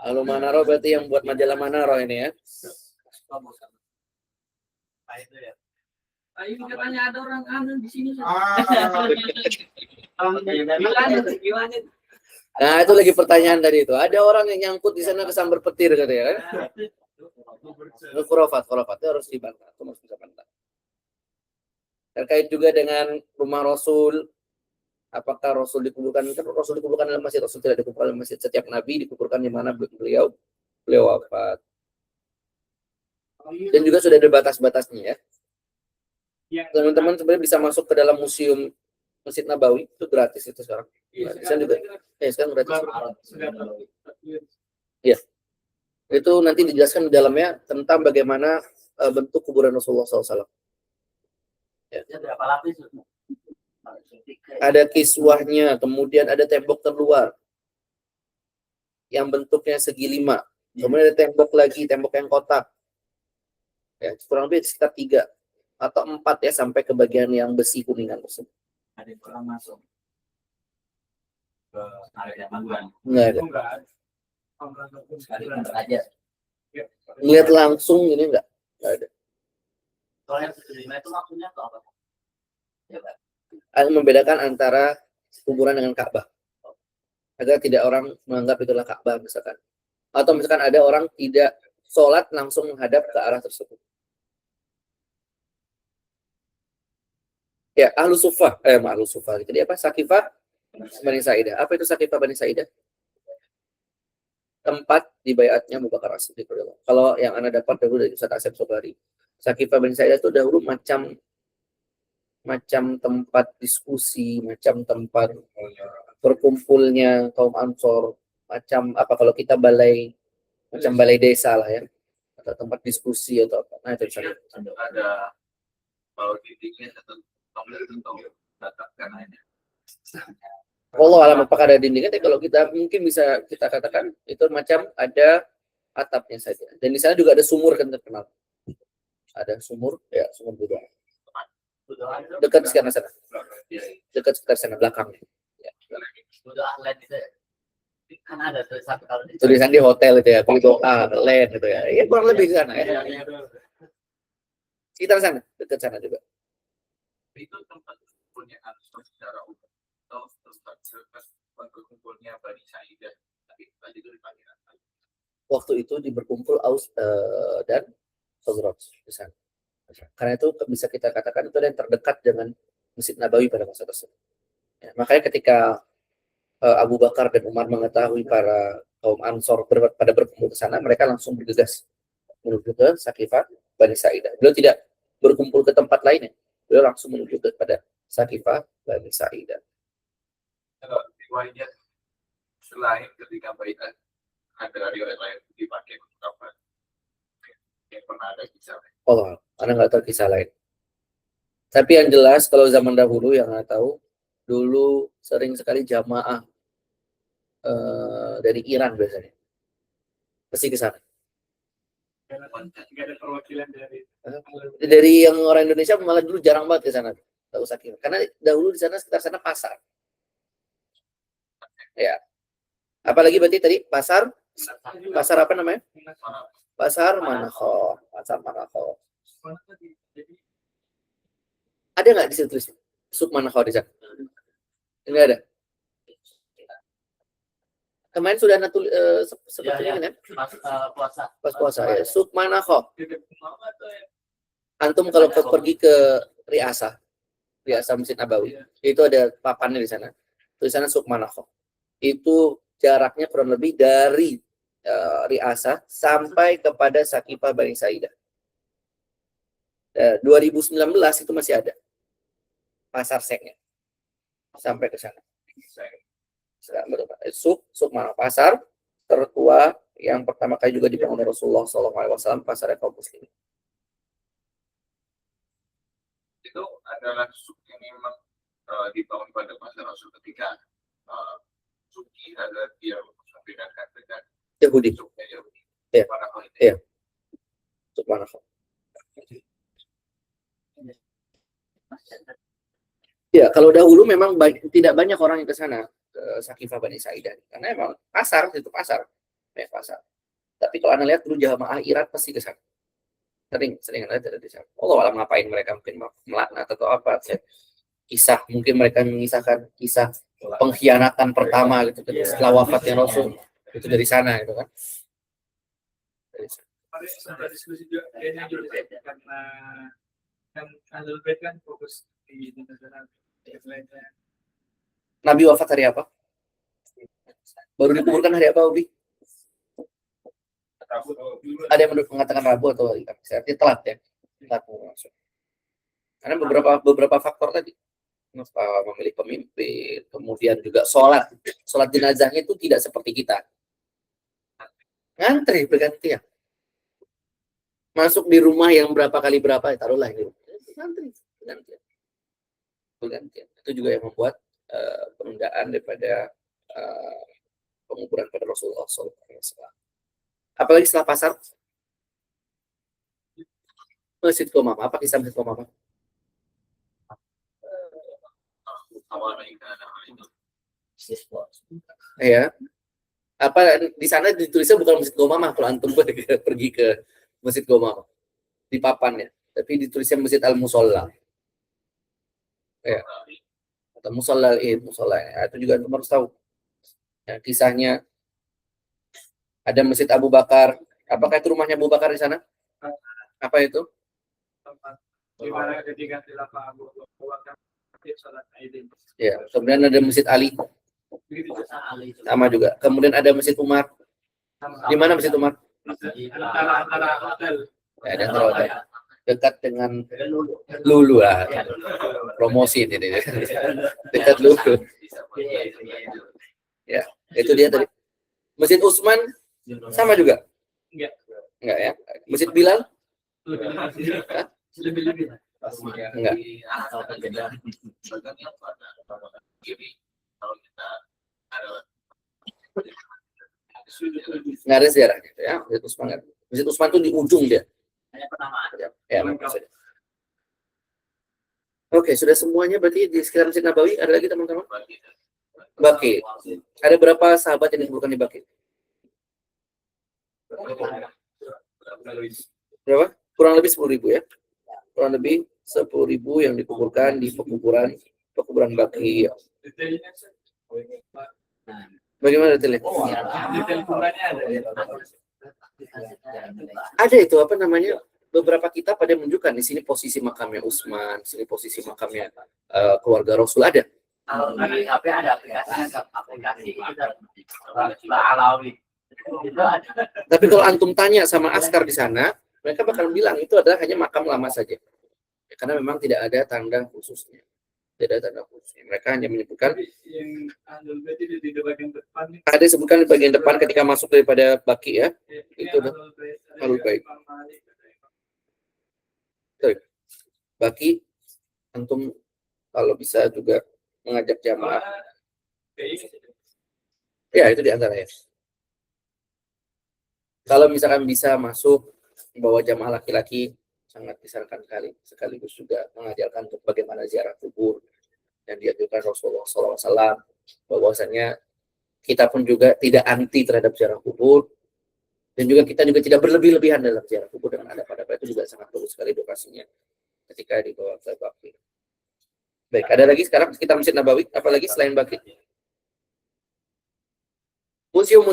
B: Al-Manaro berarti yang buat majalah Manaro ini ya.
G: Ini katanya ada orang anu di sini.
B: Nah, itu lagi pertanyaan tadi itu. Ada orang yang nyangkut di sana kesambar petir katanya kan? Khurafat itu harus dibantah, itu harus bisa bantah. Terkait juga dengan rumah Rasul, apakah Rasul dikuburkan? Kan Rasul dikuburkan dalam masjid, Rasul tidak dikuburkan dalam masjid. Setiap Nabi dikuburkan di mana beliau wafat. Dan juga sudah ada batas-batasnya ya. Teman-teman sebenarnya bisa masuk ke dalam museum Masjid Nabawi itu gratis itu sekarang. Gratisan juga. Sekarang gratis. Iya. Itu nanti dijelaskan di dalamnya tentang bagaimana bentuk kuburan Rasulullah SAW.
F: Itu berapa lapis?
B: Ada kiswahnya, kemudian ada tembok terluar yang bentuknya segi 5. Kemudian ada tembok lagi, tembok yang kotak. Ya, kurang lebih sekitar 3 atau 4 ya sampai ke bagian yang besi kuningan tersebut.
A: Ada yang kurang masuk ke area panggungan.
B: Enggak ada.
A: Sekali aja.
B: Lihat langsung ini enggak ada.
F: Kalau yang 75 itu maksudnya apa? Ya, Pak.
B: Membedakan antara kuburan dengan Ka'bah. Agar tidak orang menganggap itulah Ka'bah misalkan. Atau misalkan ada orang tidak sholat langsung menghadap ke arah tersebut. Ya, Ahlu Suffah. Ahlu Suffah. Jadi apa? Sakifah Bani Sa'idah. Apa itu Sakifah Bani Sa'idah? Tempat di baiatnya Abu Bakar As-Siddiq. Kalau yang Anda dapat dahulu dari Ustaz Asep Sobari. Sakifah Bani Sa'idah itu dahulu macam tempat diskusi, macam tempat berkumpulnya kaum Ansor, macam apa kalau kita macam balai desa lah ya, atau tempat diskusi atau apa. Nah itu
D: Ada kalau dindingnya satu tong datangkan aja.
B: Allah alam apakah ada dindingnya, tapi kalau kita mungkin bisa kita katakan itu macam ada atapnya saja. Dan di sana juga ada sumur kan terkenal. Ada sumur, ya sumur Buddha. Dekat sekitar sana. Dekat sekitar sana belakangnya. Ya.
F: Udah online itu ya. Kan ada tuh satu kalau di
B: Tulisan di hotel itu ya, doa, land gitu ya. Ya kurang lebih di sana ya. Sekitar sana, dekat sana juga.
D: Itu tempat berkumpulnya Ansor secara umum atau tempat berkumpulnya Bani Sa'idah. Tapi tadi itu dipanggil apa?
B: Waktu itu berkumpul Aus dan Khazraj di sana. Karena itu bisa kita katakan itu yang terdekat dengan Masjid Nabawi pada masa tersebut. Ya, makanya ketika Abu Bakar dan Umar mengetahui para kaum Ansor pada berkumpul ke sana, mereka langsung bergegas menuju ke Sakifah Bani Sa'idah. Beliau tidak berkumpul ke tempat lainnya. Beliau langsung menuju kepada Sakifah Bani Sa'idah.
D: Kalau riwayat selain ketika baiat ada riwayat lain dipakai untuk apa? Yang pernah ada kisah.
B: Allah, Anda nggak tahu kisah lain. Tapi yang jelas kalau zaman dahulu yang nggak tahu, dulu sering sekali jamaah dari Iran biasanya. Pasti ke sana. Dari yang orang Indonesia malah dulu jarang banget ke sana. Nggak usah kira. Karena dahulu di sana sekitar sana pasar. Ya. Apalagi berarti tadi pasar apa namanya? Pasar Manakho. Pasar Manakho. Ada nggak di situ tulis Suk Manakho di sana? Enggak ada. Kemarin sudah sepertinya kan ya? Pas puasa ya. Suk Manakho. Antum kalau pergi ke Riasa Masjid Nabawi, itu ada papannya di sana. Tulisannya Suk Manakho. Itu jaraknya kurang lebih dari Riasa sampai kepada Sakifah Bani Sa'idah. 2019 itu masih ada pasar seknya sampai ke sana. Suk Manakho, pasar tertua yang pertama kali juga dibangun oleh Rasulullah SAW, pasar kaum muslimin.
D: Itu adalah suk yang memang dibangun pada masa Rasul ketika suki adalah dia membedakan dengan
B: Yahudi.
D: suknya Yahudi.
B: Iya. Iya. Suk Manakho. Ya, kalau dahulu memang tidak banyak orang yang ke sana, ke Sakifah Bani Sa'idah. Karena memang itu pasar. Ya, pasar. Tapi kalau Anda lihat dulu jamaah Irak pasti ke sana. Sering Anda lihat di sana. Allah alam ngapain mereka, mungkin melaknat atau apa. Kisah, mungkin mereka mengisahkan kisah pengkhianatan pertama gitu setelah wafatnya Rasul. Itu dari sana gitu kan. Dari sana.
H: Ada diskusi juga kayaknya juga karena kan Ahlul Bait kan fokus di negara lainnya.
B: Nabi wafat hari apa? Baru dikuburkan hari apa, Ubi? Ada yang mengatakan Rabu atau artinya telat ya? Telat masuk. Karena beberapa faktor tadi. memilih pemimpin, kemudian juga sholat jenazahnya itu tidak seperti kita. Ngantri bergantian. Masuk di rumah yang berapa kali berapa, taruhlah ini. Ngantri bergantian. Itu juga yang membuat penundaan daripada penguburan pada Rasulullah SAW. Apalagi setelah pasar, Masjid Qomamah. Apa kisah Masjid Qomamah? Ya, apa di sana ditulisnya bukan Masjid Qomamah kalau antum pergi ke Masjid Qomamah di papannya, tapi ditulisnya Masjid Al Musolla. Ya, atau Musolla ya, itu juga antum harus tahu. Ya, kisahnya ada Masjid Abu Bakar. Apakah itu rumahnya Abu Bakar di sana? Apa itu?
H: Tempat di mana ketika khilafah Abu Bakar sholat Aidin.
B: Ya, kemudian ada Masjid Ali. Sama juga. Kemudian ada Masjid Umar. Di mana Masjid Umar?
H: Antara hotel.
B: Ya, ada hotel. Dekat dengan Lulu lah. Promosi ini. Dekat Lulu. Ya, itu dia tadi. Masjid Utsman sama juga? Enggak ya. Masjid Bilal?
H: Lebih-lebih.
B: Enggak. Nggak ada sejarahnya ya. Masjid Utsman nggak. Masjid Utsman itu di ujung dia.
F: Hanya penamaan.
B: Ya, oke, sudah semuanya berarti di sekitar Masjid Nabawi. Ada lagi teman-teman? Baqi. Ada berapa sahabat yang dikuburkan di Baqi? Berapa? Kurang lebih 10.000 ya. Kurang lebih 10.000 yang dikuburkan di pekuburan Baqi. Bagaimana detailnya?
H: Detail kuburannya ada.
B: Ada itu apa namanya? Beberapa kitab pada menunjukkan di sini posisi makamnya Utsman, di sini posisi makamnya keluarga Rasul ada.
F: Kalau di HP ada aplikasi itu Alawi. Itu ada.
B: Tapi kalau antum tanya sama askar di sana, mereka bakal bilang itu adalah hanya makam lama saja. Ya, karena memang tidak ada tanda khususnya. Tidak ada tanda khususnya. Mereka hanya menyebutkan
H: Yang Ahlul Bait itu di bagian depan.
B: ada sebutkan di bagian depan ketika masuk daripada Baqi ya. Itu udah Ahlul Bait. Baqi antum kalau bisa juga mengajak jamaah. Ya, itu di antaranya. Kalau misalkan bisa masuk bawa jamaah laki-laki, sangat disarankan sekaligus juga mengajarkan untuk bagaimana ziarah kubur dan dianjurkan Rasulullah SAW bahwasanya kita pun juga tidak anti terhadap ziarah kubur dan juga kita juga tidak berlebih-lebihan dalam ziarah kubur dengan adab-adab itu juga sangat bagus sekali edukasinya ketika dibawa ke Baqi. Baik, ada lagi sekarang kita Masjid Nabawi, apalagi selain Baqi? Museum.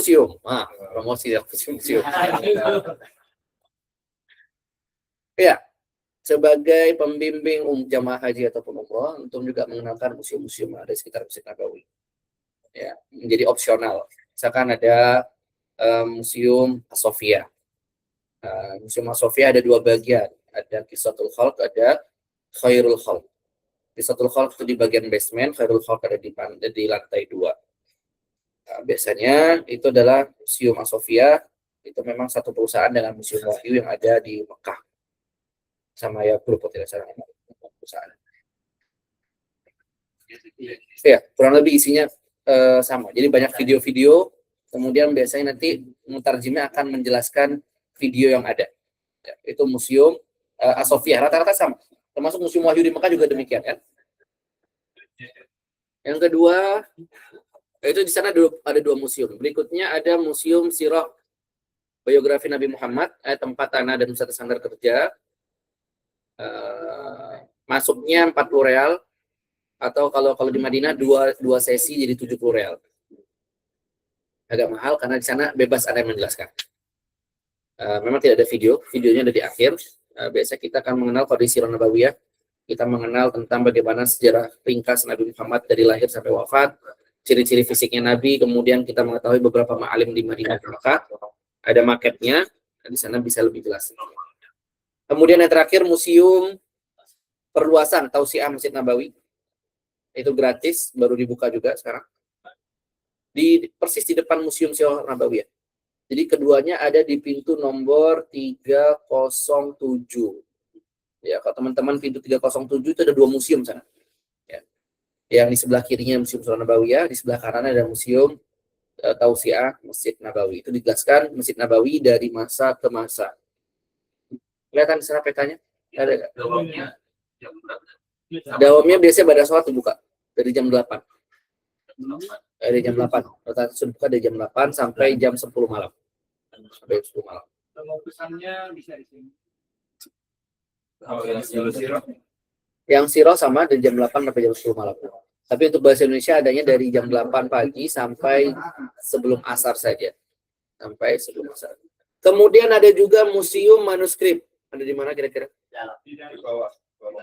B: Promosi ya, museum. Ya, sebagai pembimbing jamaah haji ataupun umroh, untuk juga mengenalkan museum-museum yang ada di sekitar Masjid Nabawi. Ya, menjadi opsional. Misalkan ada Museum As-Sofia. Museum As-Sofia ada 2 bagian. Ada Qisatul Khalq, ada Khairul Khalq. Qisatul Khalq itu di bagian basement, Khairul Khalq ada di lantai 2. Nah, biasanya itu adalah Museum As-Sofia, itu memang satu perusahaan dengan Museum Wahyu yang ada di Mekah. Sama ya grup tidak salah perusahaan. Ya, kurang lebih isinya sama. Jadi banyak video-video, kemudian biasanya nanti mutarjimnya akan menjelaskan video yang ada. Ya, itu Museum As-Sofia, rata-rata sama. Termasuk Museum Wahyu di Mekah juga demikian kan. Yang kedua, itu di sana ada 2 museum. Berikutnya ada Museum Sirah Biografi Nabi Muhammad, tempat tanah dan wisata sandar kerja. Masuknya 40 real, atau kalau di Madinah 2 sesi jadi 70 real. Agak mahal karena di sana bebas ada yang menjelaskan. Memang tidak ada videonya ada di akhir. Biasa kita akan mengenal kondisi Sirah Nabawiyah, kita mengenal tentang bagaimana sejarah ringkas Nabi Muhammad dari lahir sampai wafat, ciri-ciri fisiknya Nabi, kemudian kita mengetahui beberapa ma'alim di Madinah dan Mekah, ada maketnya, di sana bisa lebih jelas. Kemudian yang terakhir Museum Perluasan Tausiah Masjid Nabawi. Itu gratis, baru dibuka juga sekarang. Persis di depan Museum Sirah Nabawiyah. Jadi keduanya ada di pintu nomor 307. Ya, kalau teman-teman pintu 307 itu ada 2 museum sana. Ya. Yang di sebelah kirinya Museum Sirah Nabawiyah, di sebelah kanan ada Museum Tausiah Masjid Nabawi. Itu dijelaskan Masjid Nabawi dari masa ke masa. Kelihatan di sana petanya? Ada nggak?
D: Dawamnya jam berapa?
B: Dawamnya biasanya pada sholat dibuka dari jam 8. Dari jam 8. Rata-rata sudah buka dari jam 8 sampai jam 10 malam. Sampai 10 malam.
H: Mau pesannya bisa di sini.
D: Kalau yang sirah
B: Yang sirah sama dari jam 8 sampai jam 10 malam. Tapi untuk bahasa Indonesia adanya dari jam 8 pagi sampai sebelum asar saja. Sampai sebelum asar. Kemudian ada juga museum manuskrip. Ada di mana kira-kira?
H: Di bawah.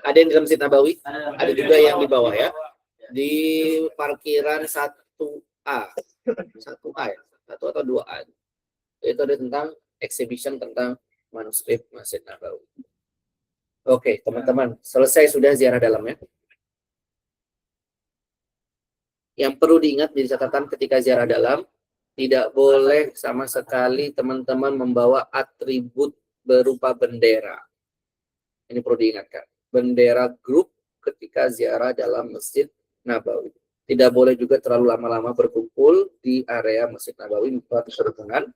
B: Ada yang di dalam Masjid Nabawi, ada juga yang di bawah ya. Di parkiran 1A. 1A ya? 1 atau 2A. Itu ada tentang exhibition tentang manuskrip Masjid Nabawi. Oke, teman-teman, selesai sudah ziarah dalamnya. Yang perlu diingat di catatan ketika ziarah dalam, tidak boleh sama sekali teman-teman membawa atribut berupa bendera. Ini perlu diingatkan. Bendera grup ketika ziarah dalam Masjid Nabawi. Tidak boleh juga terlalu lama-lama berkumpul di area Masjid Nabawi membuat kerumunan.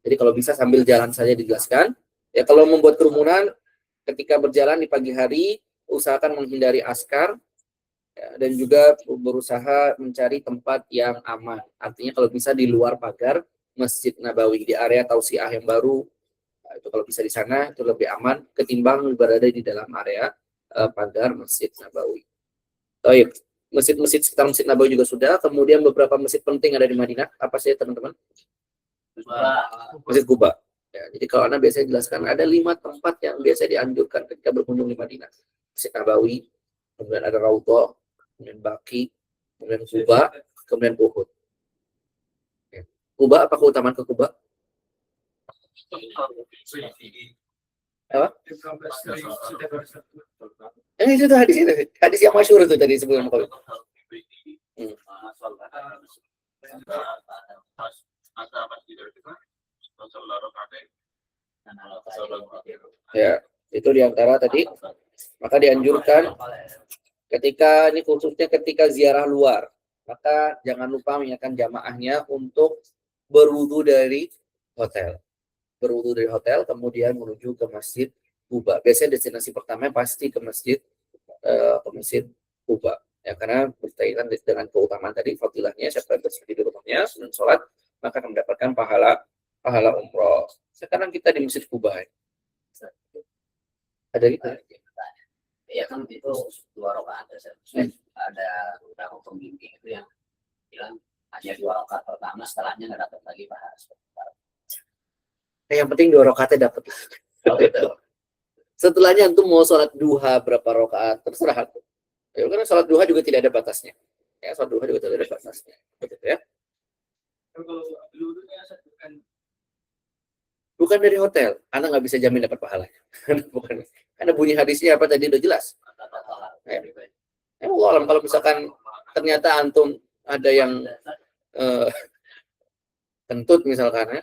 B: Jadi kalau bisa sambil jalan saja dijelaskan. Ya kalau membuat kerumunan ketika berjalan di pagi hari, usahakan menghindari askar. Ya, dan juga berusaha mencari tempat yang aman. Artinya kalau bisa di luar pagar Masjid Nabawi, di area Tausiah yang baru. Nah, itu kalau bisa di sana itu lebih aman ketimbang berada di dalam area pagar Masjid Nabawi. Baik, masjid-masjid sekitar Masjid Nabawi juga sudah. Kemudian beberapa masjid penting ada di Madinah. Apa sih teman-teman? Masjid Quba. Ya, jadi kalau Anda biasanya jelaskan ada 5 tempat yang biasa dianjurkan ketika berkunjung di Madinah. Masjid Nabawi, kemudian ada Raudhah, kemudian Baqi, kemudian Quba, kemudian Uhud. Ya. Quba, apa keutamaan ke Quba? Apa? Itu tuh hadis itu. Hadis yang masyhur itu tadi sebelum Covid. Ya, itu diantara tadi. Maka dianjurkan ketika ini khususnya ketika ziarah luar, maka jangan lupa mengingatkan jamaahnya untuk berwudu dari hotel. Berwudu dari hotel, kemudian menuju ke Masjid Quba. Biasanya destinasi pertama pasti ke Masjid Quba. Ya, karena berkaitan dengan keutamaan tadi, fadilahnya siapa yang bersujud di rumahnya sebelum sholat, maka akan mendapatkan pahala umroh. Sekarang kita di Masjid Quba. Ada gitu.
F: Iya kan itu 2 rakaat ada beberapa pembimbing itu yang bilang hanya 2 rakaat pertama, setelahnya nggak dapat lagi bahas.
B: Yang penting 2 rakaatnya dapat. Setelahnya antum mau sholat duha berapa rakaat terserah. Ya, karena sholat duha juga tidak ada batasnya. Ya, sholat duha juga tidak ada batasnya. Betul ya?
H: Kalau dulunya
B: Bukan dari hotel. Anda nggak bisa jamin dapat pahalanya. Bukan. Karena bunyi hadisnya apa tadi udah jelas. Ya. Allah, kalau misalkan ternyata antum ada yang kentut misalkan ya,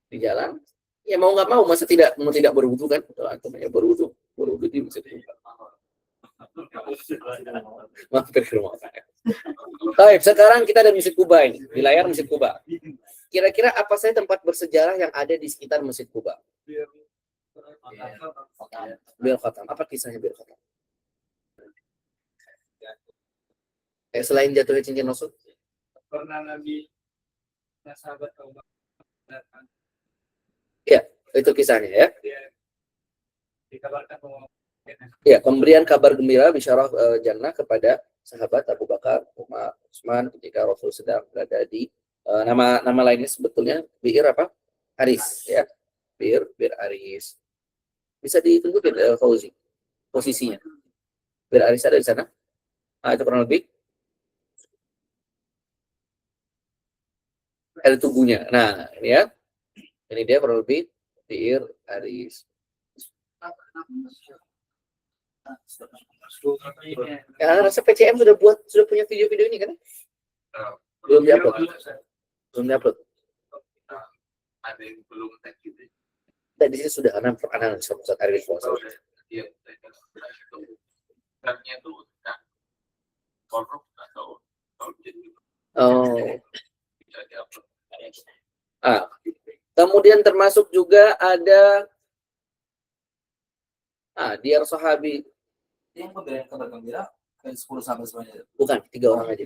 B: di jalan, ya mau nggak mau masa tidak berwudu kan? Antum ya berwudu di masjid. Mampir ke rumah saya. Baik, sekarang kita ada Masjid Quba ini, di layar Masjid Quba. Kira-kira apa saja tempat bersejarah yang ada di sekitar Masjid Quba? Bir Khatam. Apa kisahnya Bir Khatam? Selain jatuhnya cincin Rasul?
H: pernah Nabi sahabat datang.
B: Ya, itu kisahnya ya.
H: Dia dikabarkan bahwa
B: Ya, pemberian kabar gembira bisyarah jannah kepada sahabat Abu Bakar, Umar, Utsman ketika Rasul sedang berada di nama lainnya sebetulnya Bir apa? Aris ya. Bir Aris. Bisa ditunjukin Fauzi posisinya. Bir Aris ada di sana. Nah, itu kurang lebih ada tubuhnya. Nah, ini ya. Ini dia kurang lebih Bir Aris. Ya, rasa PCM sudah punya video-video ini kan? Belum diupload. Belum diupload.
D: Ada yang belum tag gitu.
B: Tadi sini sudah analisis sama Ustaz Arif.
D: Iya, tagnya tuh korup atau
B: Oh.
D: bisa diupload.
B: Kemudian termasuk juga ada Diyar Sahabi.
A: Yang pemberian kabar gembira kan 10 sahabat semuanya.
B: Bukan, 3 orang aja.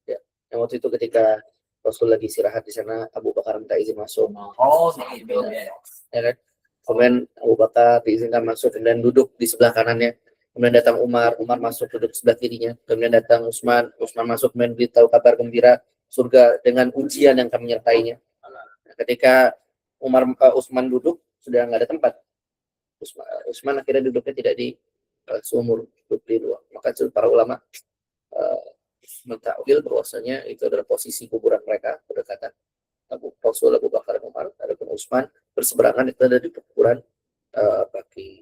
B: Ya. Yang waktu itu ketika Rasul lagi istirahat di sana, Abu Bakar minta izin masuk.
A: Oh, itu ya.
B: Ya kan? Kemudian Abu Bakar diizinkan masuk dan duduk di sebelah kanannya. Kemudian datang Umar masuk duduk sebelah kirinya. Kemudian datang Utsman masuk kemudian beritahu kabar gembira surga dengan ujian yang akan menyertainya. Nah, ketika Utsman duduk sudah nggak ada tempat. Utsman akhirnya duduknya tidak di sumur, duduk di luar. Maka para ulama mentakwil bahwasanya itu adalah posisi kuburan mereka berdekatan. Abu Bakar dan Umar, adapun Utsman berseberangan itu ada di kuburan Baqi.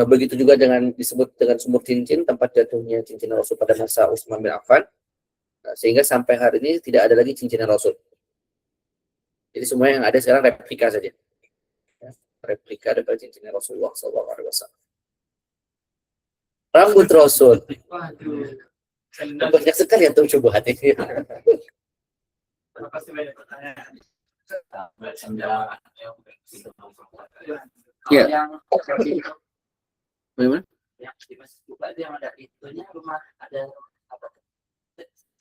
B: Begitu juga disebut dengan sumur cincin, tempat jatuhnya cincin Rasul pada masa Utsman bin Affan. Sehingga sampai hari ini tidak ada lagi cincin Rasul. Jadi semua yang ada sekarang replika saja. Replika dari cincin Rasulullah SAW. Rambut Rasul. Banyak sekali yang tahu coba hati.
H: Pasti banyak pertanyaan.
B: Ya.
F: Yang
B: Bagaimana?
F: yang di Masjid Kuba itu yang ada itunya rumah ada apa?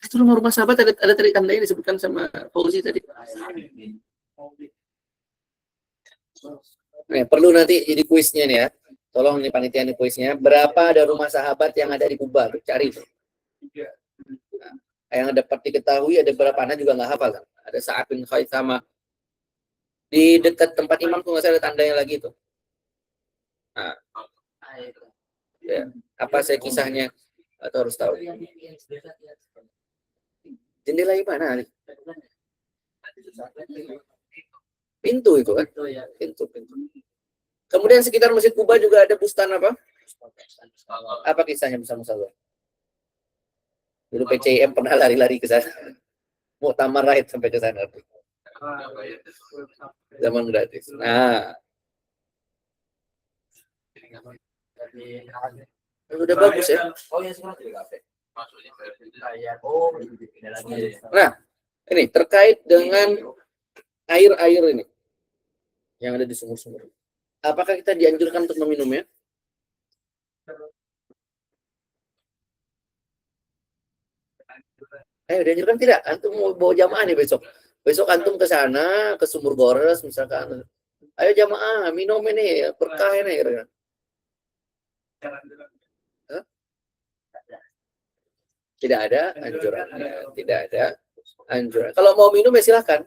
B: Itu rumah sahabat ada tadi tandanya disebutkan sama Fauzi tadi. Perlu nanti jadi kuisnya nih ya. Tolong nih panitia nih kuisnya. Berapa ada rumah sahabat yang ada di Kuba? Cari. Yang dapat diketahui ada berapa, anak juga nggak hafal kan? Ada Sa'ad bin Khaithama di dekat tempat imam tuh nggak ada tandanya lagi tuh. Ya. Apa saya kisahnya atau harus tahu? Jendela mana? Pintu itu kan? Pintu. Kemudian sekitar Masjid Kuba juga ada bustan apa? Apa kisahnya Bustan Musawwir? Dulu PCM pernah lari-lari ke sana. Muktamar ride sampai ke sana. Zaman gratis. Nah, udah bagus ya.
A: Oh ya, sekarang jadi kafe.
D: Maksudnya
A: Oh, beda lagi.
B: Nah, ini terkait dengan air-air ini yang ada di sumur-sumur. Apakah kita dianjurkan untuk meminumnya? Dianjurkan tidak? Antum mau bawa jamaah nih besok. Besok antum ke sana, ke Sumur Gores misalkan. Ayo jamaah, minum ini, berkah ini airnya. Tidak ada anjuran. Tidak ada anjuran. Kalau mau minum ya silakan.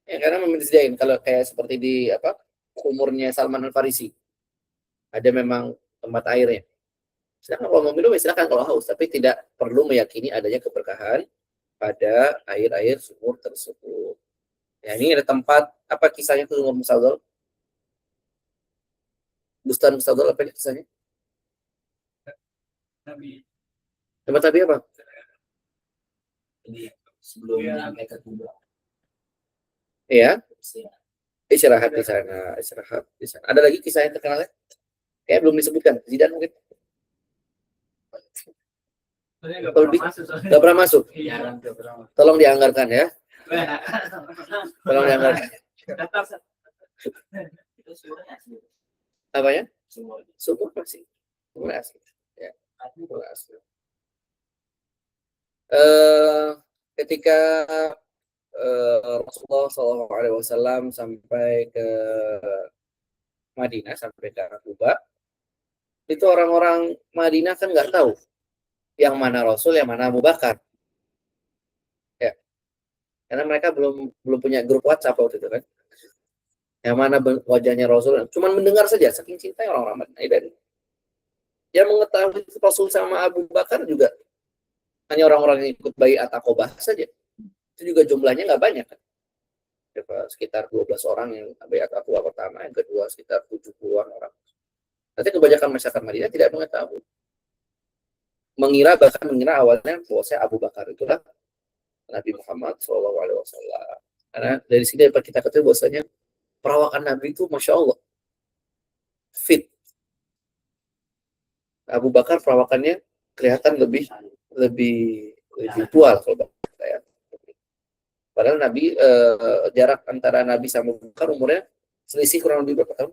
B: Ya, karena memang disediain. Kalau kayak seperti di sumurnya Salman Al-Farisi. Ada memang tempat airnya. Silakan kalau mau minum ya silakan kalau haus. Tapi tidak perlu meyakini adanya keberkahan pada air-air sumur tersebut. Ya, ini ada tempat, apa kisahnya ke sumur Musadol? Bustan Musadol apa kisahnya? Tempat Nabi apa?
A: Jadi sebelum nyampe ke Kuba.
B: Iya. Istirahat di sana. Ada lagi kisah yang terkenal? Kayak belum disebutkan. Zidan mungkin? Nggak pernah masuk. Tolong dianggarkan ya. Tolong dianggarkan. Apa ya? Sumur masih. Sumur asli. Ya. Sumur asli. Ketika Rasulullah SAW sampai ke Madinah, sampai ke Kuba, itu orang-orang Madinah kan nggak tahu yang mana Rasul, yang mana Abu Bakar. Ya. Karena mereka belum punya grup WhatsApp waktu itu kan. Yang mana wajahnya Rasul, cuman mendengar saja, saking cinta orang-orang Madinah. Dan yang mengetahui Rasul sama Abu Bakar juga hanya orang-orang yang ikut Baiat Aqobah saja. Itu juga jumlahnya nggak banyak kan. Sekitar 12 orang yang Baiat Aqobah pertama, yang kedua sekitar 70-an orang. Nanti kebanyakan masyarakat Madinah tidak mengetahui. Bahkan mengira awalnya bahwasanya Abu Bakar itulah Nabi Muhammad SAW. Karena dari sini dapat kita ketahui bahwasanya perawakan Nabi itu Masya Allah fit. Abu Bakar perawakannya kelihatan lebih tua kalau bahasa ya. Padahal Nabi jarak antara Nabi sama Abu Bakar umurnya selisih kurang lebih berapa tahun?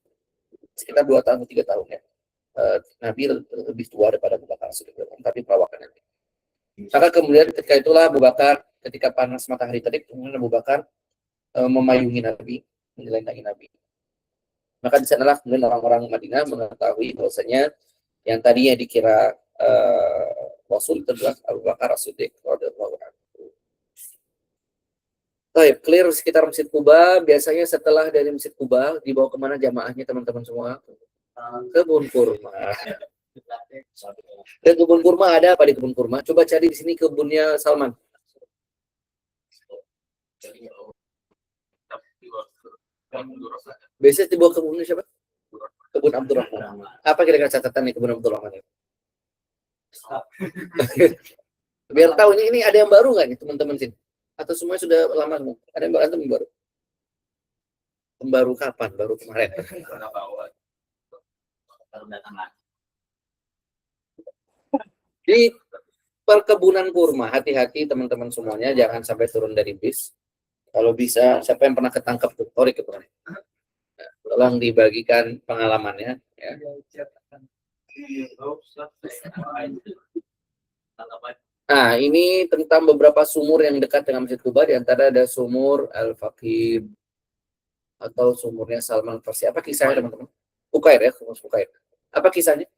B: Sekitar 2 tahun 3 tahun ya. Nabi lebih tua daripada Abu Bakar, tapi perawakannya. Maka kemudian ketika itulah Abu Bakar, ketika panas matahari terik, kemudian Abu Bakar memayungi Nabi, menyelenggangi Nabi. Maka di sanalah kemudian orang-orang Madinah mengetahui bahwasanya yang tadinya dikira Rasul itu adalah Abu Bakar As-Siddiq radhiyallahu anhu. Baik, clear sekitar Masjid Kuba. Biasanya setelah dari Masjid Kuba dibawa kemana jamaahnya teman-teman semua? Kebun kurma. Dan kebun kurma ada apa di kebun kurma? Coba cari di sini kebunnya Salman. Biasanya dibawa kebunnya siapa? Kebun Abdurrahman. Apa kira-kira catatan nih kebun Abdurrahman? Biar tahu ini ada yang baru nggak nih teman-teman sini? Atau semuanya sudah lama semua? Ada yang baru? Baru kapan? Baru kemarin. Di perkebunan kurma, hati-hati teman-teman semuanya, jangan sampai turun dari bis. Kalau bisa, siapa yang pernah ketangkap tuh? Torik itu. Tolong dibagikan pengalamannya. Ya. Nah, ini tentang beberapa sumur yang dekat dengan Masjid Kuba. Di antara ada sumur Al-Faqib atau sumurnya Salman Farsi. Apa kisahnya teman-teman? Fukair ya, Fukair. Apa kisahnya?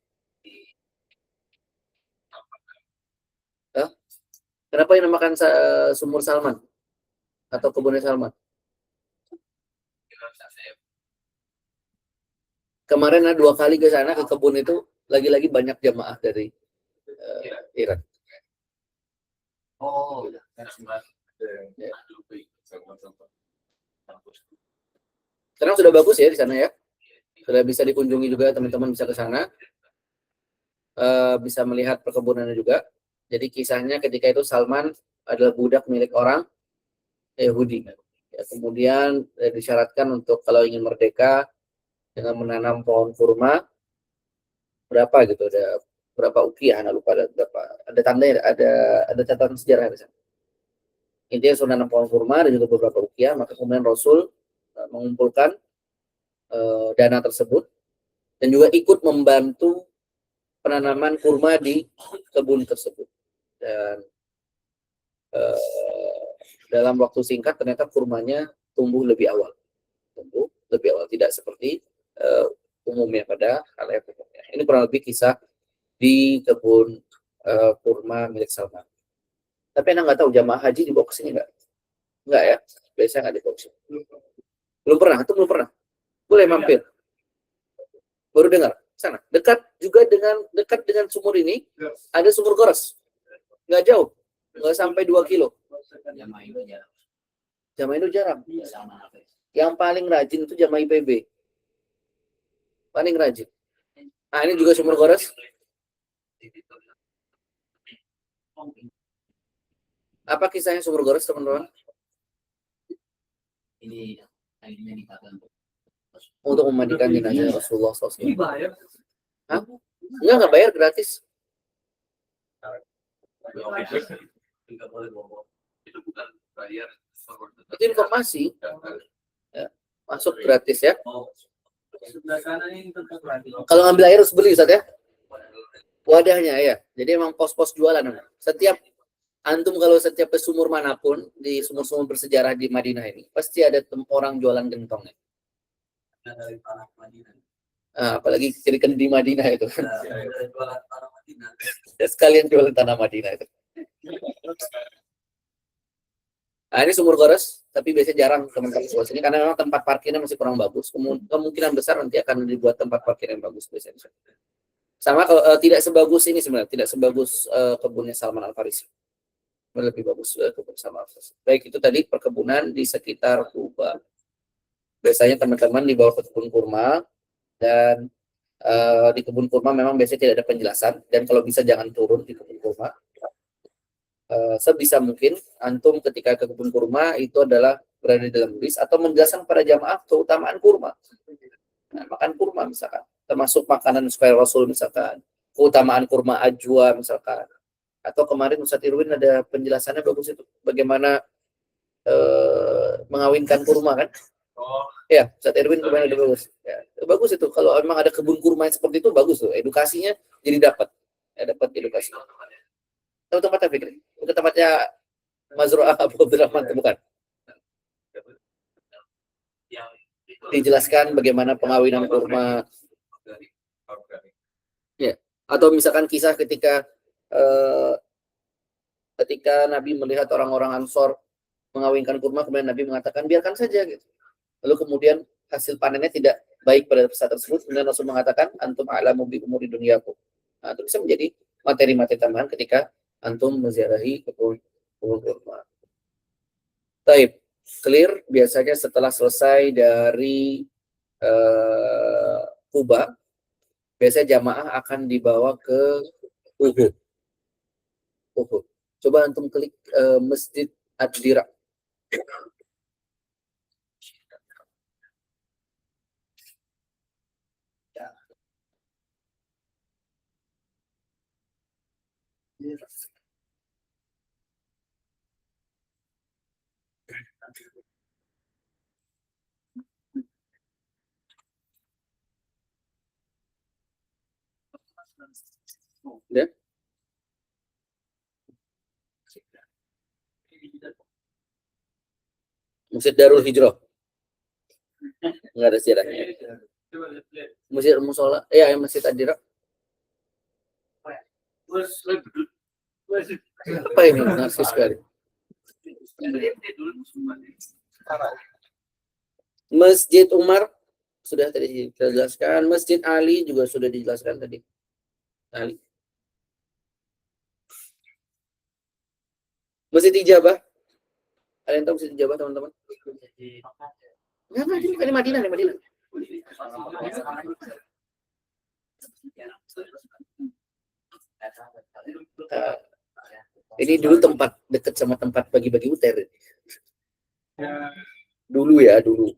B: Kenapa dinamakan sumur Salman atau kebunnya Salman? Kemarin ada 2 kali ke sana ke kebun itu, lagi-lagi banyak jamaah dari Iran.
F: Oh,
B: Sekarang sudah bagus ya di sana ya. Sudah bisa dikunjungi juga, teman-teman bisa ke sana. Bisa melihat perkebunannya juga. Jadi kisahnya ketika itu Salman adalah budak milik orang Yahudi. Ya, kemudian disyaratkan untuk kalau ingin merdeka dengan menanam pohon kurma berapa gitu, ada berapa ukiah, lupa ada berapa, ada tandanya, ada catatan sejarah di sana. Intinya sudah menanam pohon kurma dan juga beberapa ukiah, maka kemudian Rasul mengumpulkan dana tersebut dan juga ikut membantu penanaman kurma di kebun tersebut. Dan dalam waktu singkat ternyata kurmanya tumbuh lebih awal, tidak seperti umumnya pada halayak umumnya. Ini kurang lebih kisah di kebun kurma milik Salman. Tapi Anda nggak tahu jamaah haji dibawa ke sini nggak? Nggak ya, biasanya nggak dibawa ke sini. Belum pernah. Boleh mampir. Baru dengar sana. Dekat dengan sumur ini ada sumur Goros. Nggak jauh, nggak sampai 2 kilo. Jamaah itu jarang. Yang paling rajin itu jamaah IPB. Paling rajin. Nah, ini juga sumur Goros. Apa kisahnya sumur Goros, teman-teman?
F: ini dikatakan
B: Untuk memandikan jenazah Rasulullah SAW.
H: Dibayar.
B: Hah? Enggak bayar, gratis.
D: Itu bukan bayar.
B: Itu informasi. Ya, masuk gratis ya.
H: Sebelah kanan ini tempat lagi.
B: Kalau ngambil air harus beli, Ustaz ya. Wadahnya ya. Jadi emang pos-pos jualan. Kalau setiap ke sumur manapun, di sumur-sumur bersejarah di Madinah ini, pasti ada orang jualan gentongnya. Apalagi kiri di Madinah itu. Ya, sekalian jualan tanah Madinah itu. Nah, ini sumur Goros, tapi biasanya jarang teman-teman sebelah sini karena memang tempat parkirnya masih kurang bagus. Kemungkinan besar nanti akan dibuat tempat parkir yang bagus biasanya. Sama kalau tidak sebagus ini sebenarnya, tidak sebagus kebunnya Salman Al-Farisi. Lebih bagus kebun Salman Al-Farisi. Baik, itu tadi perkebunan di sekitar Kuba. Biasanya teman-teman dibawa ke kebun kurma dan Di kebun kurma memang biasanya tidak ada penjelasan, dan kalau bisa jangan turun di kebun kurma. Sebisa mungkin antum ketika ke kebun kurma itu adalah berada di dalam bis atau menjelaskan kepada jamaah keutamaan kurma. Nah, makan kurma misalkan, termasuk makanan supaya Rasul misalkan, keutamaan kurma ajwa misalkan. Atau kemarin Ustadz Irwin ada penjelasannya bagus itu, bagaimana mengawinkan kurma kan?
D: Oh,
B: Ya, Ustadz Irwin kemarin ada bagus. Ya, bagus itu. Kalau memang ada kebun kurma yang seperti itu bagus tuh, edukasinya jadi dapat. Ya, dapat edukasi. Tahu tempatnya Fikri? Bukan tempatnya Mazru'ah Abu Abdurrahman, bukan?
D: yang itu
B: Dijelaskan bagaimana pengawinan kurma. Ya. Atau misalkan kisah ketika Nabi melihat orang-orang Ansor mengawinkan kurma, kemudian Nabi mengatakan biarkan saja gitu. Lalu kemudian hasil panennya tidak baik pada pesat tersebut, kemudian Rasul mengatakan antum a'lamu bi umuri dunyakum. Nah, itu bisa menjadi materi-materi tambahan ketika antum menziarahi kebun kurma. Baik, clear. Biasanya setelah selesai dari Kuba, biasanya jamaah akan dibawa ke Uhud. Coba antum klik Masjid Ad-Dira. Ya. Masjid Darul Hijrah. Enggak ada sejarahnya.
H: Coba lihat.
B: Masjid Musola, ya Masjid Ad-Dira. Apa ini? Narsis sekali. Masjid Umar sudah tadi dijelaskan. Masjid Ali juga sudah dijelaskan tadi. Ali. Masjid Ijabah. Ada yang tahu Masjid Ijabah, teman-teman? Enggak, ini Madinah, nih Madinah. Ini dulu tempat dekat sama tempat bagi-bagi UTR.
H: Ya,
B: Dulu ya, dulu.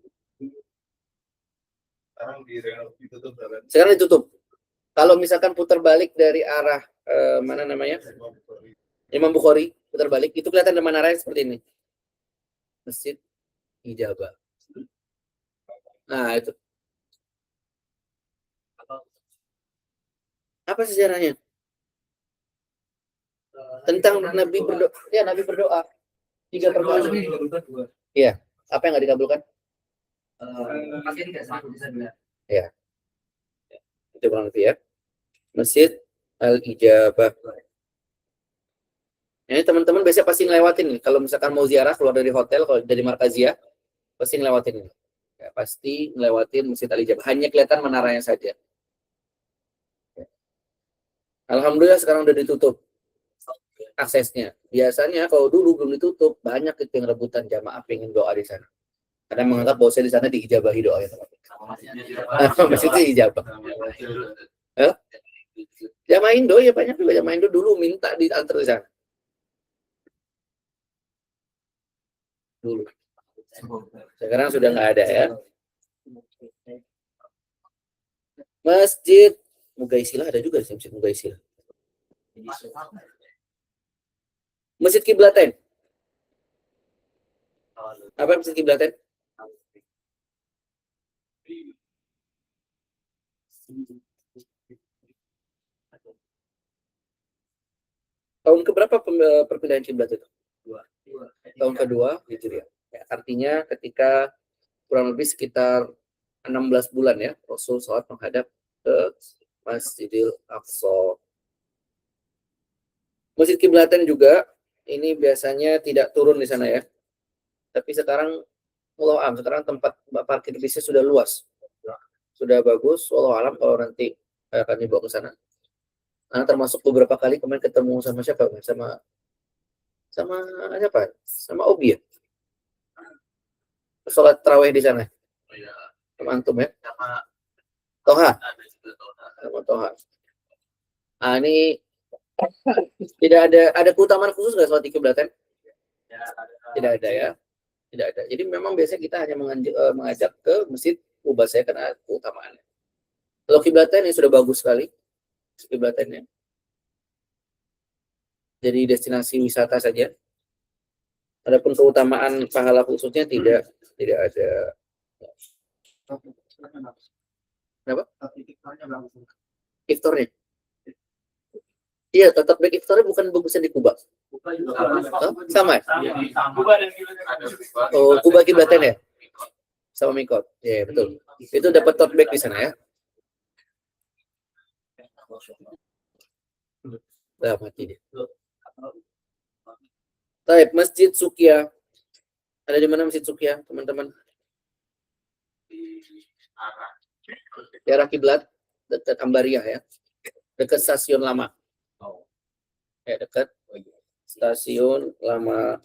B: Sekarang ditutup. Kalau misalkan putar balik dari arah mana namanya? Imam Bukhari, putar balik, itu kelihatan ada menara seperti ini. Masjid Ijabah. Nah, itu. Apa sejarahnya? Tentang Nabi berdoa. Ya, Nabi berdoa. 3 perkara. Iya. Apa yang nggak dikabulkan? Ya. Itu kurang lebih ya. Masjid Al-Ijabah. Ini teman-teman biasanya pasti ngelewatin nih. Kalau misalkan mau ziarah keluar dari hotel, kalau dari Markaziyah, pasti ngelewatin ini. Ya, pasti ngelewatin Masjid Al-Ijabah. Hanya kelihatan menaranya saja. Ya. Alhamdulillah sekarang udah ditutup aksesnya. Biasanya kalau dulu belum ditutup, banyak itu yang rebutan jamaah pengen doa di sana. Karena menganggap bahwa di sana diijabahi doanya. Masjidnya ijabah. Jamaah Indo ya banyak juga jamaah Indo dulu minta diantar di sana. Dulu. Sekarang sudah nggak ada ya. Masjid Mugaisilah ada juga sih, Masjid Mugaisilah. Masjid Kiblaten. Apa Masjid Kiblaten? Tahun keberapa perpindahan kiblat itu? Tahun kedua, Hijriah. Ya, artinya ketika kurang lebih sekitar 16 bulan ya, Rasul sholat menghadap ke Masjidil Aqsa. Masjid Kiblaten juga ini biasanya tidak turun di sana ya. Tapi sekarang sekarang tempat parkir bisnya sudah luas. Sudah bagus, wallahu alam kalau nanti akan dibawa ke sana. Nah, termasuk beberapa kali kemarin ketemu sama siapa? Sama siapa? Sama Obi ya. Sholat tarawih di sana. Sama antum ya. Toha. Toha. Ah, ini tidak ada keutamaan khusus nggak sholat di kiblatan? Tidak ada ya. Tidak ada. Jadi memang biasanya kita hanya mengajak ke Masjid Quba saya karena keutamaannya. Kalau kiblatan sudah bagus sekali kiblatannya. Jadi destinasi wisata saja. Adapun keutamaan pahala khususnya tidak ada. Kenapa? Iftarnya. Iya, tetap baik iftarnya bukan bagusnya di Kuba. Sama.
H: Kuba dan Kiblat.
B: Oh, Kuba kiblatnya ya? Sama Mikot. Iya, betul. Itu dapat tote bag di sana ya. Udah mati dia. Baik, Masjid Sukia. Ada di mana Masjid Sukia, teman-teman? Di arah kiblat, dekat Ambariah ya. Dekat stasiun lama. Ya, dekat stasiun lama.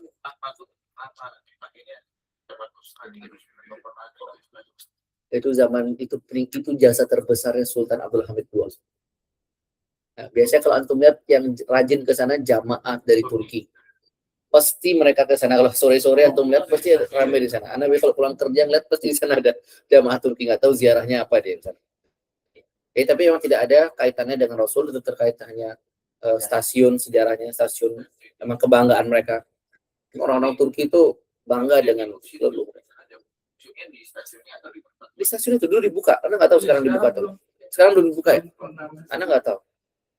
B: Itu zaman itu jasa terbesarnya Sultan Abdul Hamid II. Nah, biasanya kalau antum lihat yang rajin ke sana jamaah dari Turki. Pasti mereka ke sana. Kalau sore-sore antum lihat pasti ramai di sana. Anak kalau pulang kerja lihat pasti di sana ada jamaah Turki, nggak tahu ziarahnya apa dia di sana. Tapi memang tidak ada kaitannya dengan Rasul, itu terkait hanya stasiun sejarahnya, stasiun memang kebanggaan mereka. Orang-orang Turki itu bangga dengan di stasiun itu dulu dibuka, karena nggak tahu sekarang dibuka atau sekarang belum dibuka ya, karena nggak tahu.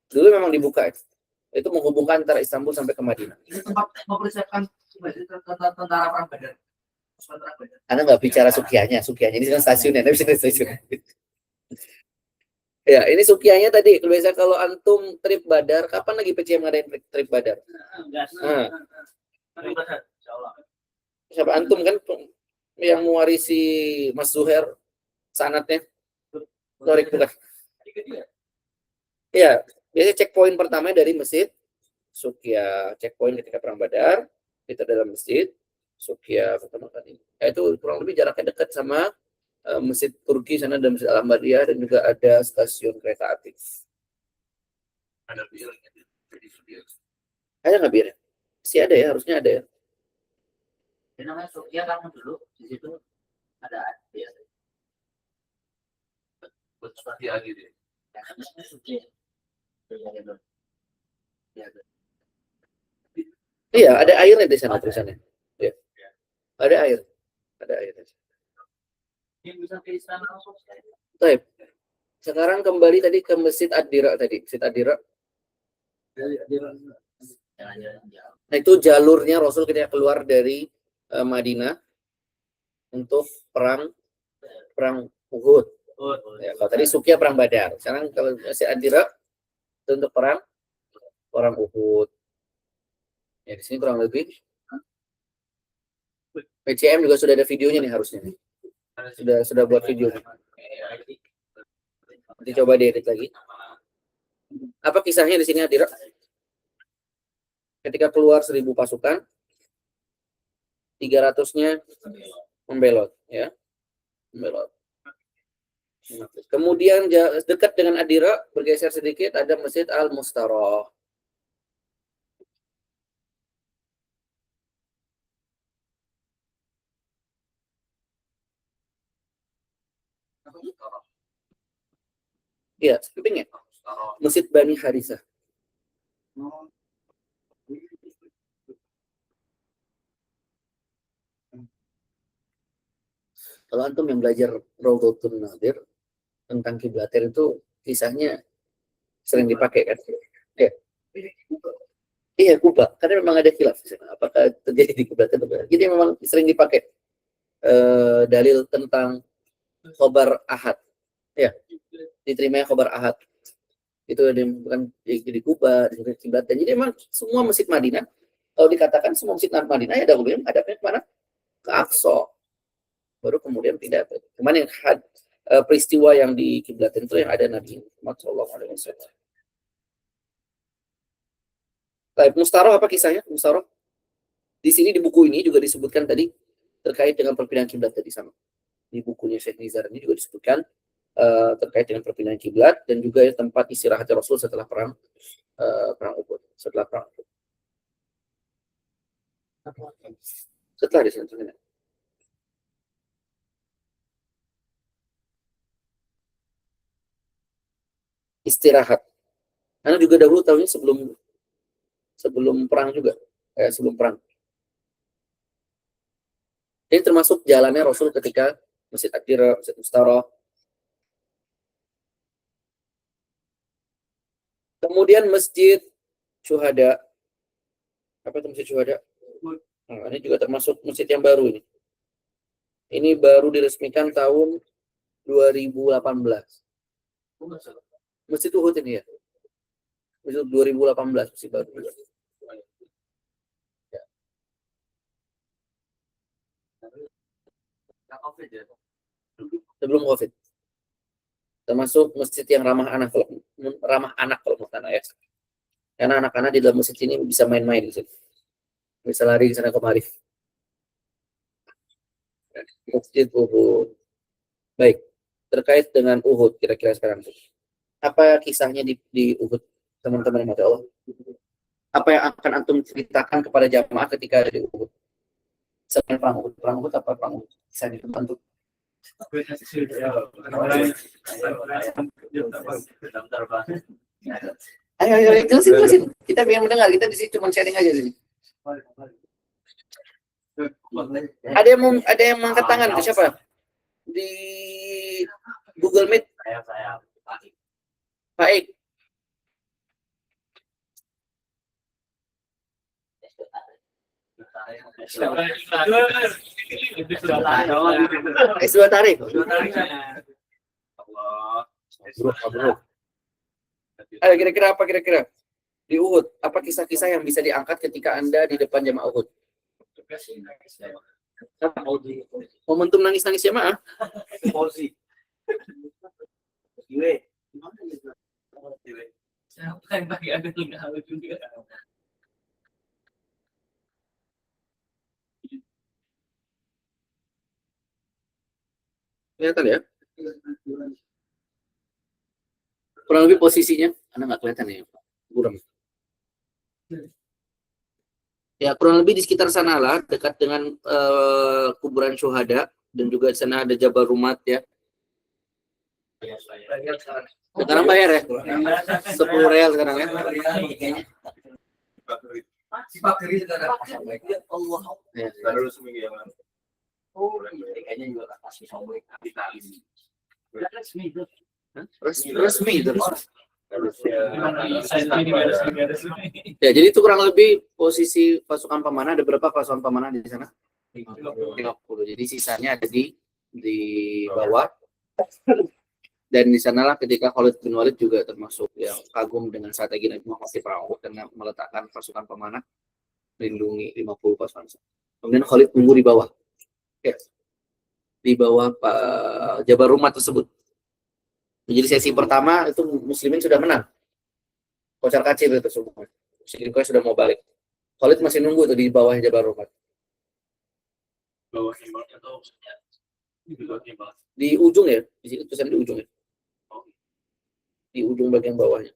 B: Dulu memang dibuka itu menghubungkan antara Istanbul sampai ke Madinah.
A: Ini tempat mempersiapkan tentara perang Badar.
B: Anda nggak bicara Sukianya ini kan stasiunnya, tapi bicara stasiun. Ya, ini Sukianya tadi. Biasa kalau antum trip Badar, kapan lagi PCM ngadain trip Badar? Siapa antum kan yang mewarisi Mas Zuhair sanatnya? Sorry, bukan. Iya, biasanya checkpoint pertama dari Masjid Sukia. Checkpoint ketika perang Badar, kita dalam Masjid Sukia pertama kali. Itu kurang lebih jaraknya dekat sama Masjid Turki sana, dan Masjid Al-Ahmadiyah, dan juga ada stasiun kereta api.
D: Ada bir.
B: Ada nggak bir? Sih ada ya, harusnya ada ya.
F: Ini namanya Sukia kan dulu di situ ada ya.
D: Seperti lagi deh.
F: Sukia.
B: Iya, ada airnya di sana tulisannya. Ya. Ada air. Ada air.
H: Yang bisa ke istana langsung.
B: Baik. Sekarang kembali tadi ke Masjid Ad-Dira tadi. Masjid Ad-Dira. Nah, itu jalurnya Rasul ketika keluar dari Madinah untuk perang Uhud. Ya, kalau tadi Sukia perang Badar. Sekarang kalau Masjid Ad-Dira itu untuk perang Uhud. Ya, di sini kurang lebih PCM juga sudah ada videonya nih harusnya nih. Sudah buat video. Nanti coba diedit lagi. Apa kisahnya di sini Adira? Ketika keluar 1000 pasukan, 300-nya membelot, ya. Membelot. Kemudian dekat dengan Adira, bergeser sedikit ada Masjid Al-Mustarah. Iya, sampingnya. Masjid Bani Harisah. Kalau antum yang belajar Rawdatun Nadir tentang kiblatir itu kisahnya sering dipakai kan? Ya. Iya, Kuba. Karena memang ada khilaf di sana. Apakah terjadi di kiblatir? Jadi memang sering dipakai dalil tentang khobar ahad. Ya, diterimanya khobar ahad. Itu bukan di Kuba, di kiblatir. Jadi memang semua masjid Madinah, kalau dikatakan semua masjid Madinah ya dahulu hadapnya kemana? Ke Aqsa. Baru kemudian pindah. Cuman yang peristiwa yang di kiblatin itu yang ada Nabi Muhammad SAW. Baik, Mustarah apa kisahnya? Mustarah di sini di buku ini juga disebutkan tadi terkait dengan perpindahan kiblat tadi sama. Di bukunya Syekh Nizar ini juga disebutkan terkait dengan perpindahan kiblat dan juga tempat istirahat Rasul setelah perang Uhud. Setelah perang Uhud. Setelah di sana. Istirahat. Karena juga dahulu tahunya sebelum perang juga, sebelum perang. Ini termasuk jalannya Rasul ketika Masjid Aqira, Masjid Mustara. Kemudian Masjid Syuhada. Apa itu Masjid Syuhada? Nah, ini juga termasuk masjid yang baru ini. Ini baru diresmikan tahun 2018. Masjid Uhud ini ya. Masjid 2018 masih baru. Ya. Sebelum COVID. Termasuk masjid yang ramah anak kalau menurut anak ya. Karena anak-anak di dalam masjid ini bisa main-main di sini. Bisa lari ke sana kemari. Masjid Uhud. Baik, terkait dengan Uhud kira-kira sekarang. Apa kisahnya di Uhud, teman-teman yang Allah? Apa yang akan antum ceritakan kepada jamaah ketika ada di Uhud? Selain perang Uhud apa perang Uhud? Saya dibantu. Ayo, jelasin. Kita pengen mendengar, kita di sini cuma sharing aja sini. Ada yang mengangkat tangan itu siapa? Di Google Meet.
F: Saya
B: Baik. S2 tarik. Ayo kira-kira apa kira-kira? Di Uhud, apa kisah-kisah yang bisa diangkat ketika Anda di depan jamaah Uhud? Momentum nangis-nangis jamaah?
G: Siapa yang pakai ada tidak halus juga.
B: Kelihatan ya? Kurang lebih posisinya, Anda nggak kelihatan ya? Kurang. Ya, kurang lebih di sekitar sana lah, dekat dengan kuburan syuhada, dan juga di sana ada Jabal Rumat ya. Sekarang bayar ya? 10 real sekarang ya?
F: Allah.
B: Ya.
F: Kayaknya juga kasih sombong.
B: Resmi terus. Ya, jadi itu kurang lebih posisi pasukan pemanah. Ada berapa pasukan pemanah di sana? 50. Jadi sisanya ada di bawah. Dan di sanalah ketika Khalid bin Walid juga termasuk yang kagum dengan strategi Nabi Muhammad di perang Uhud dengan meletakkan pasukan pemanah melindungi 50 pasukan. Kemudian Khalid tunggu di bawah. Ya. Di bawah Jabal Rumat tersebut. Jadi sesi pertama itu muslimin sudah menang. Kocar kacir itu semua. Muslimin sudah mau balik. Khalid masih nunggu tuh di bawah Jabal Rumat. Di ujung ya, di situ tulisan di ujung ya. Di ujung bagian bawahnya.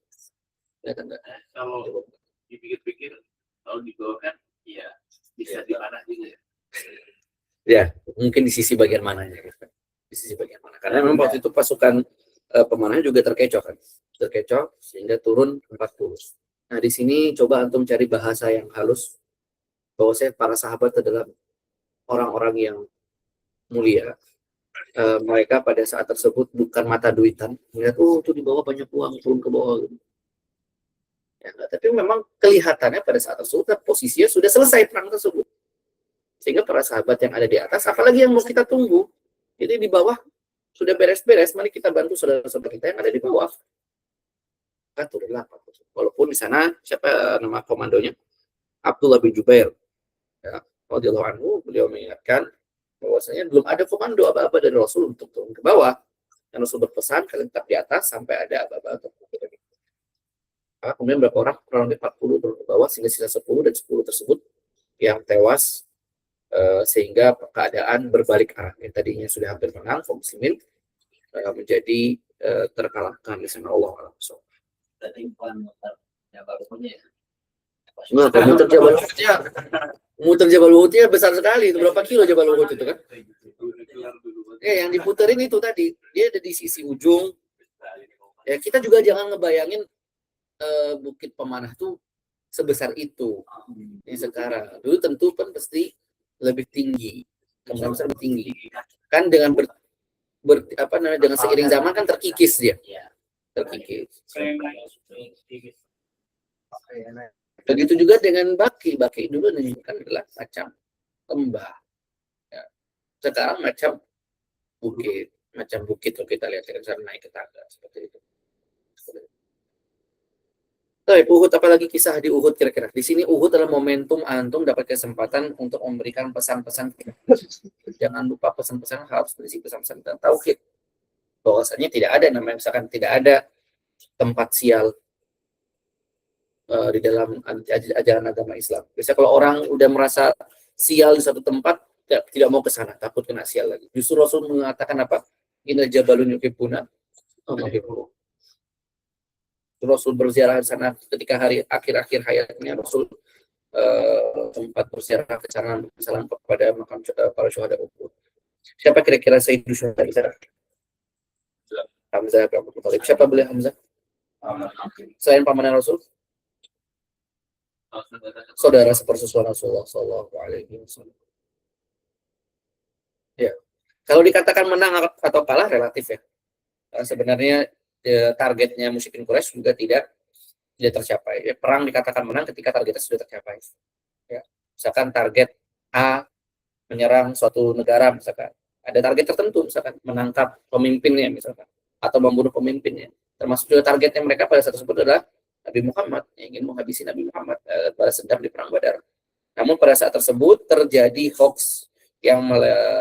B: Kelihatan enggak?
D: Kalau dipikir-pikir, kalau di bawah kan, ya bisa di mana juga ya.
B: Ya, mungkin di sisi bagian mananya. Di sisi bagian mana. Karena memang waktu itu pasukan pemanah juga terkecoh kan. Terkecoh sehingga turun 40. Nah, di sini coba antum cari bahasa yang halus. Bahwa para sahabat adalah orang-orang yang mulia. Mereka pada saat tersebut bukan mata duitan. Melihat, oh itu di bawah banyak uang, turun ke bawah. Ya, tapi memang kelihatannya pada saat tersebut posisinya sudah selesai perang tersebut. Sehingga para sahabat yang ada di atas, apalagi yang mau kita tunggu, jadi di bawah sudah beres-beres, mari kita bantu saudara-saudara kita yang ada di bawah. Kan turunlah. Walaupun di sana siapa nama komandonya? Abdullah bin Jubair. Ya, radhiyallahu anhu, beliau mengingatkan bahwasanya belum ada komando apa-apa dari Rasul untuk turun ke bawah. Dan Rasul berpesan kalian tetap di atas sampai ada apa-apa untuk turun ke bawah. Kemudian berapa orang? Kurang lebih 40 turun ke bawah, sehingga sisa 10 dan 10 tersebut yang tewas sehingga keadaan berbalik arah. Yang tadinya sudah hampir menang kaum muslimin, menjadi terkalahkan di sana Allah.
F: Berarti bukan muter Jabal Uhudnya ya.
B: Enggak, kalau muter Jabal Uhudnya besar sekali. Itu berapa kilo Jabal Uhud itu kan? Yang diputerin itu tadi, dia ada di sisi ujung. Ya, kita juga jangan ngebayangin Bukit Pemanah tuh sebesar itu. Ini sekarang. Dulu tentu kan pasti lebih tinggi. Kemungkinan lebih tinggi. Kan dengan dengan seiring zaman kan terkikis dia. Terkikis. Begitu juga dengan Baki. Baki dulu kan adalah macam lembah. Ya. Sekarang macam bukit. Macam bukit kalau kita lihat naik ke tangga seperti itu. Tapi Uhud, apalagi kisah di Uhud kira-kira. Di sini Uhud adalah momentum antum dapat kesempatan untuk memberikan pesan-pesan. Jangan lupa pesan-pesan harus berisi pesan-pesan tentang tauhid. Bahwasanya tidak ada namanya misalkan tidak ada tempat sial di dalam ajaran agama Islam. Biasanya kalau orang udah merasa sial di satu tempat, tidak mau ke sana, takut kena sial lagi. Justru Rasul mengatakan apa? Inna jabalun yuhibbuna. Rasul berziarah di sana ketika hari akhir-akhir hayatnya. Rasul tempat berziarah ke sana salam kepada makam para syuhada Uhud. Siapa kira-kira Sayyidul Syuhada di sana? Hamzah bin Abdul Thalib. Siapa beliau Hamzah? Selain pamannya Rasul? Saudara sepersusuan Rasulullah Shallallahu Alaihi Wasallam. Ya, kalau dikatakan menang atau kalah relatif ya. Sebenarnya targetnya musyrikin Quraisy juga tidak tercapai. Ya, perang dikatakan menang ketika targetnya sudah tercapai. Ya, misalkan target A menyerang suatu negara, misalkan ada target tertentu, misalkan menangkap pemimpinnya, misalkan atau membunuh pemimpinnya. Termasuk juga targetnya mereka pada saat tersebut adalah Nabi Muhammad, yang ingin menghabisi Nabi Muhammad balas dendam di perang Badar. Namun pada saat tersebut terjadi hoax yang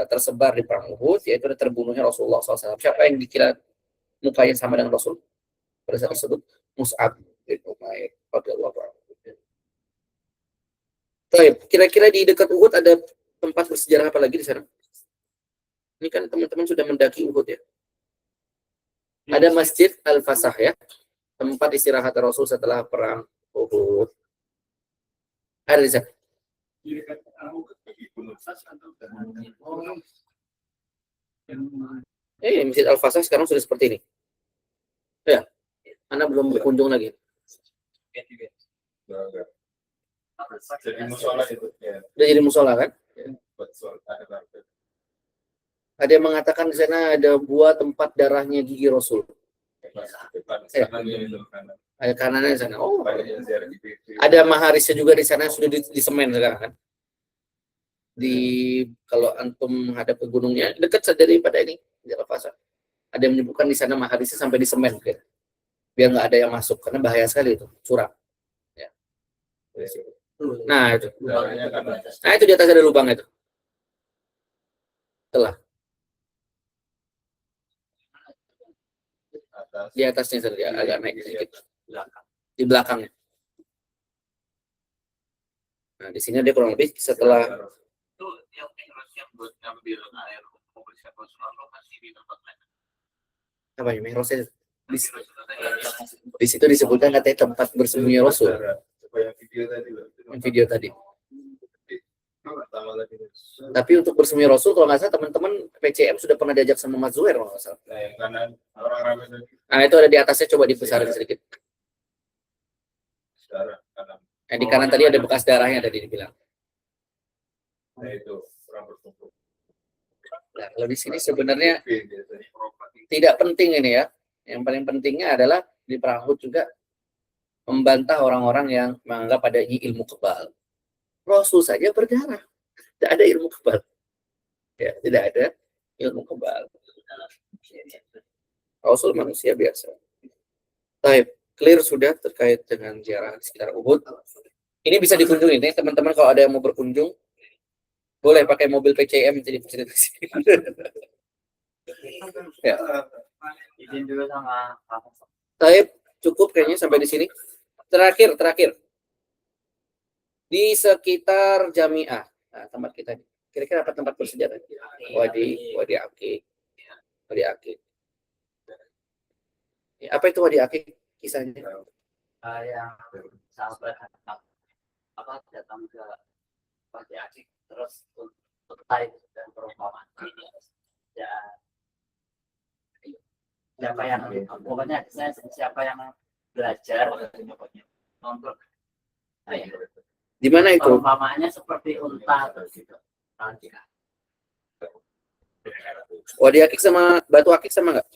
B: tersebar di perang Uhud, yaitu terbunuhnya Rasulullah SAW. Siapa yang dikira mukanya sama dengan Rasul pada saat tersebut? Mus'ab bin Umair radhiyallahu anhu. Baik, kira-kira di dekat Uhud ada tempat bersejarah apa lagi di sana? Ini kan teman-teman sudah mendaki Uhud ya. Ada Masjid Al-Fasah ya, tempat istirahat Rasul setelah perang Uhud. Ada di sana. Masjid Al-Fasah sekarang sudah seperti ini. Ya, Anda belum berkunjung lagi.
D: Jadi musola itu.
B: Udah jadi musola kan? Ada yang mengatakan di sana ada buah tempat darahnya gigi Rasul. Ada kanannya di sana. Oh, ada maharisnya juga di sana, sudah di semen sekarang kan. Kalau antum menghadap ke gunungnya dekat saja daripada ini Jalan Pasar. Ada yang menyebutkan di sana maharisnya sampai di semen gitu. Biar nggak ada yang masuk karena bahaya sekali itu, curam. Ya. Nah itu. Nah itu di atas ada lubang itu. Telah. Di atasnya saja agak naik sedikit. Di belakangnya. Nah di sini dia kurang lebih setelah
D: Itu yang mihrajnya buat ngambil air mobil siapa Rasulullah masih di tempat lain.
B: apa ya mihrajnya di situ disebutkan katanya tempat bersembunyi Rasul. Yang video tadi. Tapi untuk bersembunyi Rasul kalau nggak salah teman-teman PCM sudah pernah diajak sama Mas Zuhair kalau nggak salah. Nah itu ada di atasnya, coba dibesarin sedikit. Di kanan tadi ada bekas darahnya tadi dibilang. Nah, kalau di sini sebenarnya tidak penting ini ya. Yang paling pentingnya adalah di perang Uhud juga membantah orang-orang yang menganggap adanya ilmu kebal. Rasul saja berdarah, tidak ada ilmu kebal. Ya, tidak ada ilmu kebal. Rasul manusia biasa. Baik, clear sudah terkait dengan ziarah di sekitar Uhud. Ini bisa dikunjungi nih teman-teman, kalau ada yang mau berkunjung boleh pakai mobil PCM jadi fasilitas. Ya.
F: Izin dulu sama
B: Baik, cukup kayaknya sampai di sini. Terakhir. Di sekitar Jami'ah. Nah, tempat kita. Kira-kira apa tempat bersejarah? Wadi Akik. Apa itu wadi akik kisahnya?
F: Yang sahabat datang ke Wadi Akik terus unta dan perumpamaan. Ya, siapa yang pokoknya siapa yang belajar untuk
B: Di mana itu?
F: perumpamaannya seperti unta atau gitu.
B: Wadi akik sama batu akik sama nggak?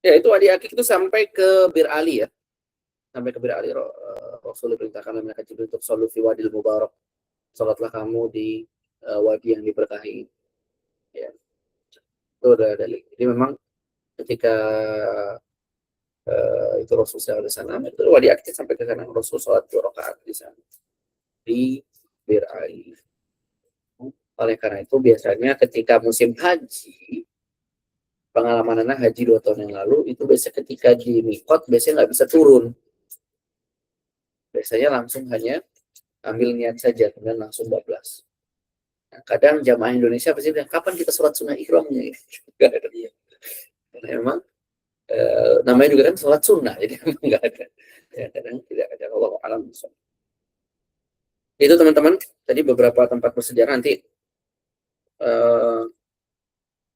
B: Ya itu wadi akik itu sampai ke Bir Ali ya. Sampai ke Bir Ali Rasulullah perintahkan mereka Jibril untuk sholat fi wadil mubarak. Sholatlah kamu di wadi yang diberkahi. Ya. Itu udah dalil. Jadi memang ketika itu Rasul SAW di sana, itu wadi akik sampai ke sana Rasul sholat 2 rakaat di sana di Bir Ali. Oleh karena itu biasanya ketika musim haji, pengalaman anak haji 2 tahun yang lalu itu biasanya ketika di mikot biasanya nggak bisa turun, biasanya langsung hanya ambil niat saja kemudian langsung bablas. Nah, kadang jamaah Indonesia pasti bilang kapan kita sholat sunnah ihramnya? Karena memang namanya juga kan sholat sunnah, jadi memang nggak ada. Ya, kadang tidak ada. Allah alam. Itu teman-teman tadi beberapa tempat bersejarah. Nanti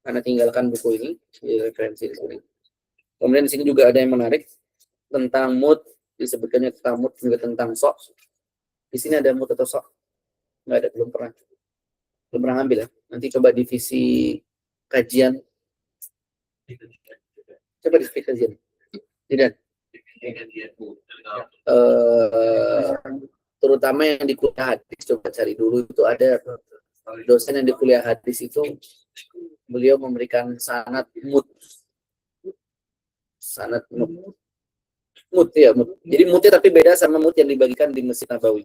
B: Anda tinggalkan buku ini di referensi di sini. Kemudian di sini juga ada yang menarik tentang mood, disebutkannya tentang mood juga tentang sok. Di sini ada mood atau sok? Nggak ada, belum pernah ambil ya. Nanti coba divisi kajian. Coba divisi kajian. Tidak. Terutama yang di kuliah hadis, coba cari dulu itu ada dosen yang di kuliah hadis itu beliau memberikan sanad mood ya mood. Jadi moodnya tapi beda sama mood yang dibagikan di Masjid Nabawi.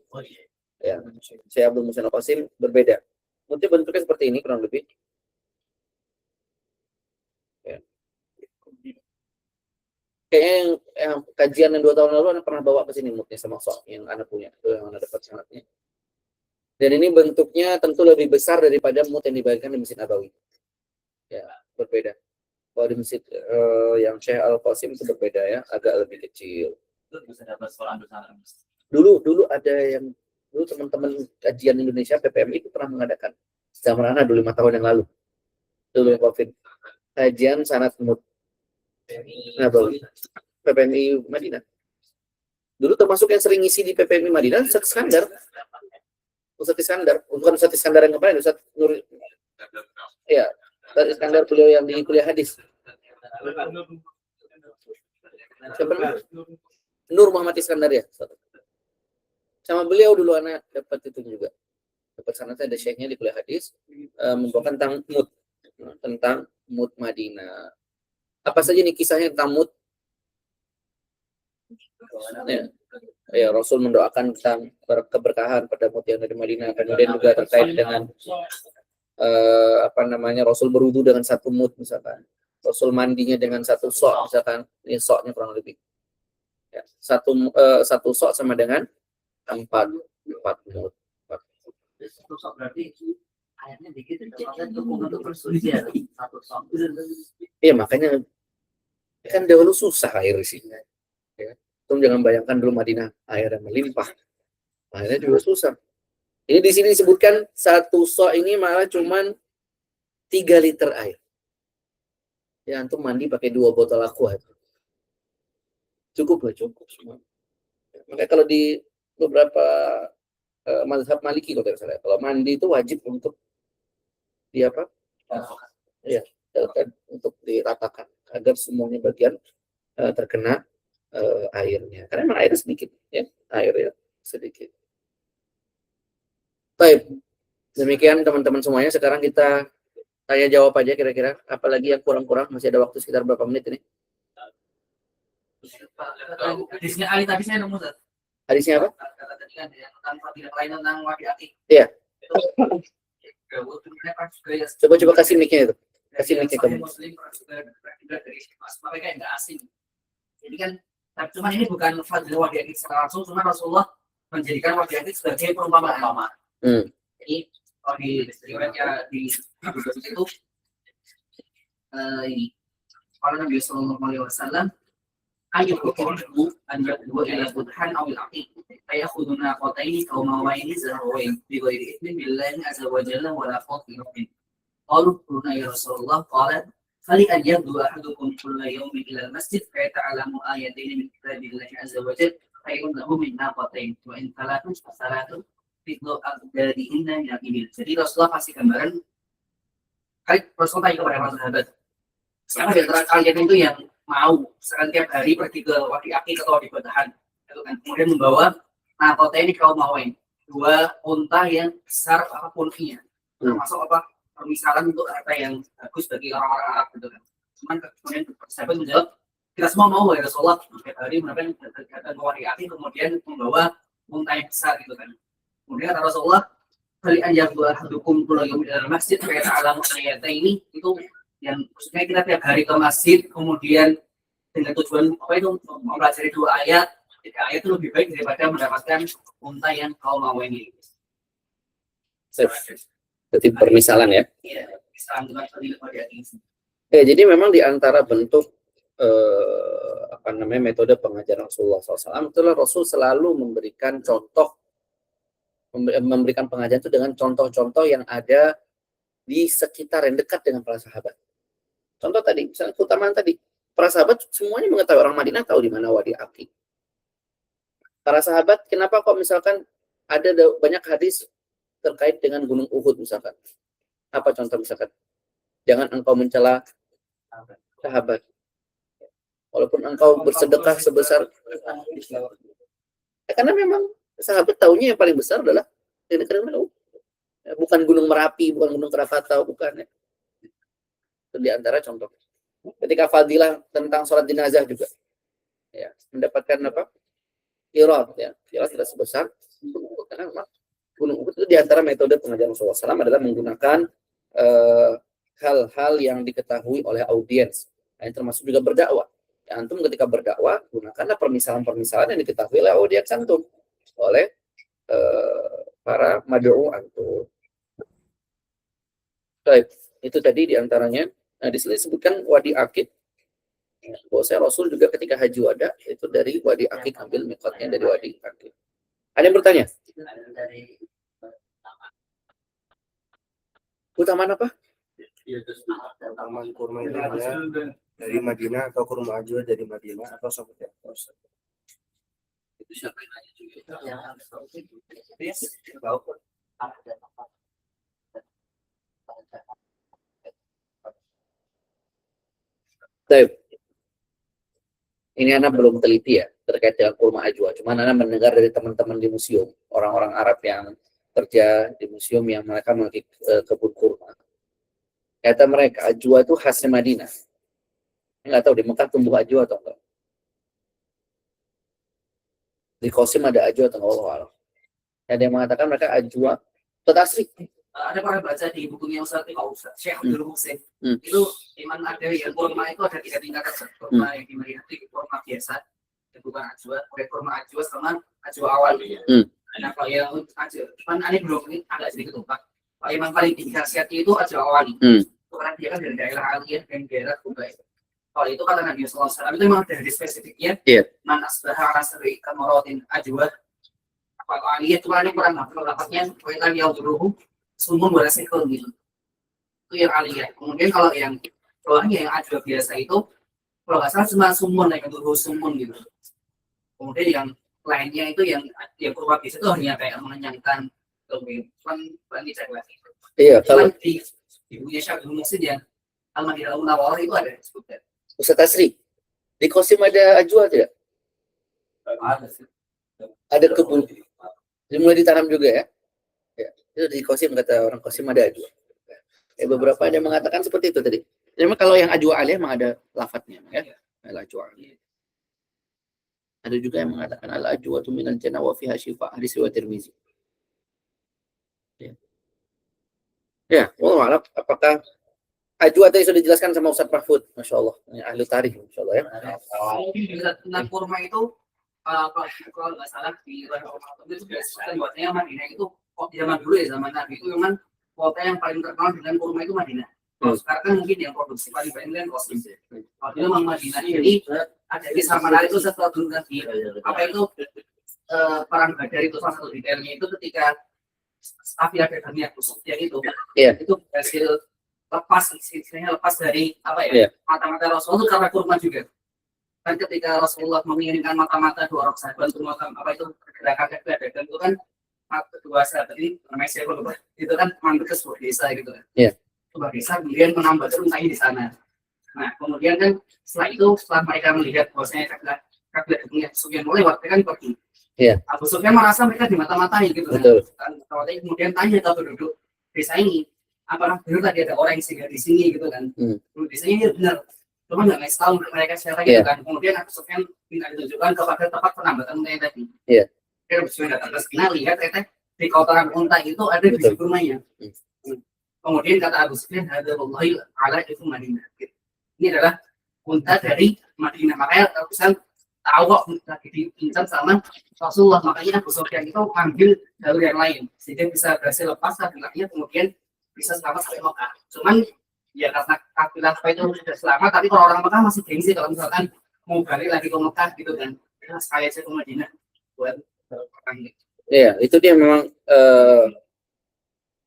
B: Ya, saya Abdul Muhsin Al-Qasim berbeda. Moodnya bentuknya seperti ini kurang lebih. Ya. Kayaknya yang kajian yang 2 tahun lalu Anda pernah bawa ke sini moodnya sama sok yang Anda punya, itu yang Anda dapat sanadnya. Dan ini bentuknya tentu lebih besar daripada mood yang dibagikan di Masjid Nabawi. Ya, berbeda. Kalau di masjid yang Syekh Al-Qasim itu berbeda ya, agak lebih kecil. Dulu ada yang teman-teman kajian Indonesia PPMI itu pernah mengadakan zaman anak dulu 5 tahun yang lalu. Dulu yang COVID. Kajian sanad mood. Nabawi. PPMI Madinah. Dulu termasuk yang sering ngisi di PPMI Madinah Ustaz Iskandar. Bukan Ustaz Iskandar yang kemarin, Ustaz Nur. Iya. Iskandar beliau yang di kuliah hadis. Siapa? Nur Muhammad Iskandar ya. Sama beliau dulu anak dapat itu juga. Dapat sana ada syekhnya di kuliah hadis membawakan tentang mood Madinah. Apa saja nih kisahnya tentang mood? Ya, Rasul mendoakan tentang keberkahan pada mood yang dari Madinah. Kemudian juga terkait dengan Rasul berwudu dengan satu mud misalkan, Rasul mandinya dengan satu sok misalkan, ini soknya kurang lebih ya, satu sok sama dengan 4 mud.
F: Satu sok berarti airnya dikit untuk bersuci ya, satu sok.
B: Iya makanya kan dahulu susah air di sini. Ya. Jangan bayangkan dulu Madinah air yang melimpah, airnya juga susah. Ini di sini disebutkan satu sok ini malah cuman 3 liter air. Ya, antum mandi pakai 2 botol aqua. Cukup semua. Makanya kalau di beberapa mazhab Maliki kalau tidak salah, kalau mandi itu wajib untuk Ya, untuk diratakan agar semuanya bagian terkena airnya. Karena memang airnya sedikit, ya, airnya sedikit. Baik, demikian teman-teman semuanya. Sekarang kita tanya jawab aja kira-kira. Apalagi yang kurang-kurang, masih ada waktu sekitar berapa menit ini?
G: Hadisnya Ali tadi saya nemu.
B: Hadisnya apa?
G: Tadi kan tentang wadi akik.
B: Iya. Coba kasih mic-nya itu. Kasih mic-nya kamu.
G: Mereka enggak asing. Jadi kan, cuma ini bukan fadil wadi akik secara langsung, cuma Rasulullah menjadikan wadi akik sebagai perumpamaan. Jadi kalau di riwayatnya di Abu Daud itu ini kalau Nabi Sallallahu Alaihi Wasallam ayat itu anjak dua ila budhan awil aqiq ayat khuduna qataini kaumawaini zahwain bi ghairi idnin billahi azza wa jalla wa la khawfin qalu qulna ya Rasulullah qala fali an yabdu ahadukum kulla yawmin ila al-masjid fa yata'alamu ayataini min kitabillahi azza wa jalla khairun lahu min naqatain wa in talatu fasalatu fitlu aqdarihinna min al-ibil. Jadi Rasulullah kasih gambaran Rasulullah tanya kepada para sahabat, siapa di antara kalian itu yang mau sekarang tiap hari pergi ke Wadi Aqik atau Wadi Batahan, itu kan kemudian membawa naqatain kaum mawain, dua unta yang besar apapun ininya, termasuk apa permisalan untuk harta yang bagus bagi orang-orang Arab gitu kan. Cuman kemudian sahabat menjawab, kita semua mau ya Rasulullah setiap hari melakukan kegiatan ke Wadi Aqik kemudian membawa unta yang besar gitu kan. Kemudian kata Rasulullah, kali anjak dua hadukum pulau yang dalam masjid kayak alam ayat ini itu yang maksudnya kita tiap hari ke masjid kemudian dengan tujuan apa itu mempelajari 2 ayat, 3 ayat itu lebih baik daripada mendapatkan unta yang kau mau ini.
B: Jadi permisalan ya.
G: Iya, misalnya dengan Wadi Aqik.
B: Jadi memang di antara bentuk metode pengajaran Rasulullah SAW itulah Rasul selalu memberikan contoh, memberikan pengajaran itu dengan contoh-contoh yang ada di sekitar yang dekat dengan para sahabat. Contoh tadi, misalnya keutamaan tadi, para sahabat semuanya mengetahui, orang Madinah tahu di mana Wadi Aqik. Para sahabat, kenapa kok misalkan ada banyak hadis terkait dengan Gunung Uhud misalkan? Apa contoh misalkan? Jangan engkau mencela sahabat. Walaupun engkau bersedekah sebesar, karena memang sahabat tahunya yang paling besar adalah bukan Gunung Merapi, bukan Gunung Krakatau, bukan ya. Itu di antara contoh. Ketika fadilah tentang sholat jenazah juga, ya, mendapatkan apa? Qirat, ya, qirat tidak sebesar karena Gunung Uhud itu di antara metode pengajaran Rasulullah SAW adalah menggunakan hal-hal yang diketahui oleh audiens. Nah, termasuk juga berdakwah. Ya, antum ketika berdakwah gunakanlah permisalan-permisalan yang diketahui oleh audiens antum, oleh para mad'u antum. Baik, itu tadi diantaranya. Nah, di sini disebutkan Wadi Aqik. Bahwasanya Rasul juga ketika haji wada itu dari Wadi Aqik, ambil miqatnya dari Wadi Aqik. Ada yang bertanya? Utamaan apa?
E: Taman kurma dari Madinah atau kurma ajwa dari Madinah atau seperti apa?
F: Itu siapa yang nanya juga?
B: Baik. Ini anak belum teliti ya terkait dengan kurma ajwa. Cuma anak mendengar dari teman-teman di museum, orang-orang Arab yang kerja di museum yang mereka memiliki kebun kurma. Kata mereka ajwa itu khasnya Madinah. Nggak tahu di Mekah tumbuh ajwa atau enggak. Di Qasim ada ajwa atau enggak? Ada yang mengatakan mereka ajwa asri.
G: Ada pernah baca di bukunya Ustaz Syekh Abdul Muhsin. Itu iman ada yang kurma itu ada 3 tingkatan. Kurma yang di Madinah itu kurma biasa, itu bukan ajwa. Kurma ajwa sama ajwa awal. Nah, kalau yang ajwa, cuman aneh belum ini agak sedikit lupa. Kalau yang paling dikasihati itu ajwa awal. Karena dia kan dari daerah Aliyah dan daerah Kubai. Kalau itu kata Nabi SAW itu memang dari spesifiknya. Man asbaha ala sab'i kamaratin ajwa. Kalau Aliyah itu kan kurang dapatnya kuitan yang beruhu sumun berasikun gitu. Itu yang Aliyah. Kemudian kalau yang bawahnya yang ajwa biasa itu kalau nggak salah cuma sumun yang beruhu sumun gitu. Kemudian yang lainnya itu yang kurma biasa itu hanya kayak mengenyangkan bukan tidak lagi.
B: Iya, kalau
G: di ibunya Syekh Abdul Muhsin yang Al-Madinah Munawwarah itu ada disebutkan.
B: Ustaz Asri, di Qasim ada ajwa tidak? Ada kebun. Mulai ditanam juga ya? Ya, itu di Qasim kata orang Qasim ada ajwa. Beberapa ada yang mengatakan seperti itu tadi. Memang kalau yang ajwa aliyah memang ada lafadznya ya. Al-ajwa. Ada juga yang mengatakan al-ajwa tu minal jannah wa fiha syifa, hadis riwayat Tirmizi. Ya, wallah, apakah ajwa tadi sudah dijelaskan sama Ustaz Mahfud, Masya Allah, ahli tarikh, Masya Allah ya.
G: Tentang kurma itu, kalau nggak salah di itu biasanya Madinah itu kok zaman dulu ya zaman Nabi itu memang kota yang paling terkenal dengan kurma itu Madinah. Kalau sekarang kan mungkin yang produksi paling banyak kan Qasim. Kalau dulu memang Madinah. Jadi ada kisah menarik itu setelah dulu tadi. Apa itu perang Badar itu salah satu detailnya itu ketika kafilah dagangnya Abu Sufyan itu berhasil lepas dari apa ya mata-mata Rasulullah itu karena kurma juga. Kan ketika Rasulullah mengirimkan mata-mata dua orang sahabat untuk melakukan apa itu gerakan dagang itu kan kedua sahabat ini namanya siapa lupa itu kan mantu ke sebuah desa gitu kan. Sebuah desa kemudian menambah untainya di sana. Nah kemudian kan setelah mereka melihat bahwasanya kafilah dagangnya Abu Sufyan lewat kan pergi. Abu Sufyan merasa mereka di mata-matai gitu kan. Kemudian tanya ke penduduk desa ini, apakah benar tadi ada orang yang singgah di sini gitu kan? Di sini benar, cuma nggak ngasih tahu mereka siapa gitu kan. Kemudian Abu Sufyan minta ditunjukkan kepada tempat penambatan unta tadi. Dia Abu Sufyan datang ke sana lihat di kotoran unta itu ada biji kurmanya. Kemudian kata Abu Sufyan, ada wallahi ala itu Madinah. Ini adalah unta dari Madinah. Makanya Abu Sufyan tahu lagi diincar sama Rasulullah, makanya Abu Sufyan itu ambil jalur yang lain sehingga bisa berhasil lepas kabilahnya, kemudian bisa selamat sampai Mekah. Cuman ya karena kabilah itu sudah selamat, tapi kalau orang Mekah masih gengsi kalau misalkan mau balik lagi ke Mekah gitu kan, sekali aja ke Madinah buat orang ini.
B: Iya, itu dia memang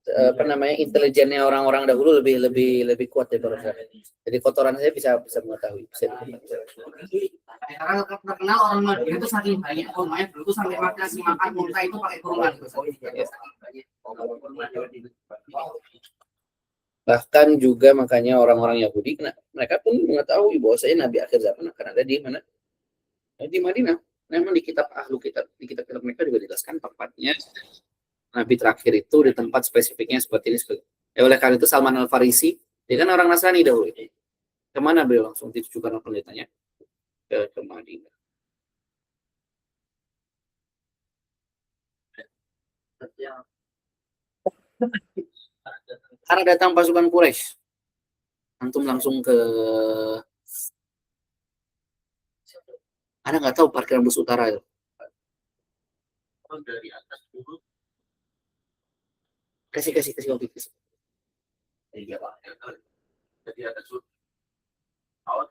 B: apa namanya intelijennya orang-orang dahulu lebih kuat daripada sekarang. Jadi kotoran saya bisa mengetahui.
G: Karena terkenal orang Madinah itu saking banyak kurmanya dulu tuh sampai makan unta itu pakai kurma gitu.
B: Bahkan juga makanya orang-orang Yahudi mereka pun mengetahui bahwasanya Nabi akhir zaman akan ada di mana? Di Madinah. Memang di kitab kitab mereka juga dijelaskan tempatnya Nabi terakhir itu di tempat spesifiknya seperti ini. Oleh karena itu Salman Al-Farisi, dia kan orang Nasrani dahulu. Kemana beliau langsung ditujukan penelitiannya? Ke Madinah. Karena datang pasukan Quraisy, antum langsung ke Anda nggak tahu parkiran bus utara itu.
D: Dari atas dulu.
B: Kasih kopi.
D: Iya Pak. Jadi ada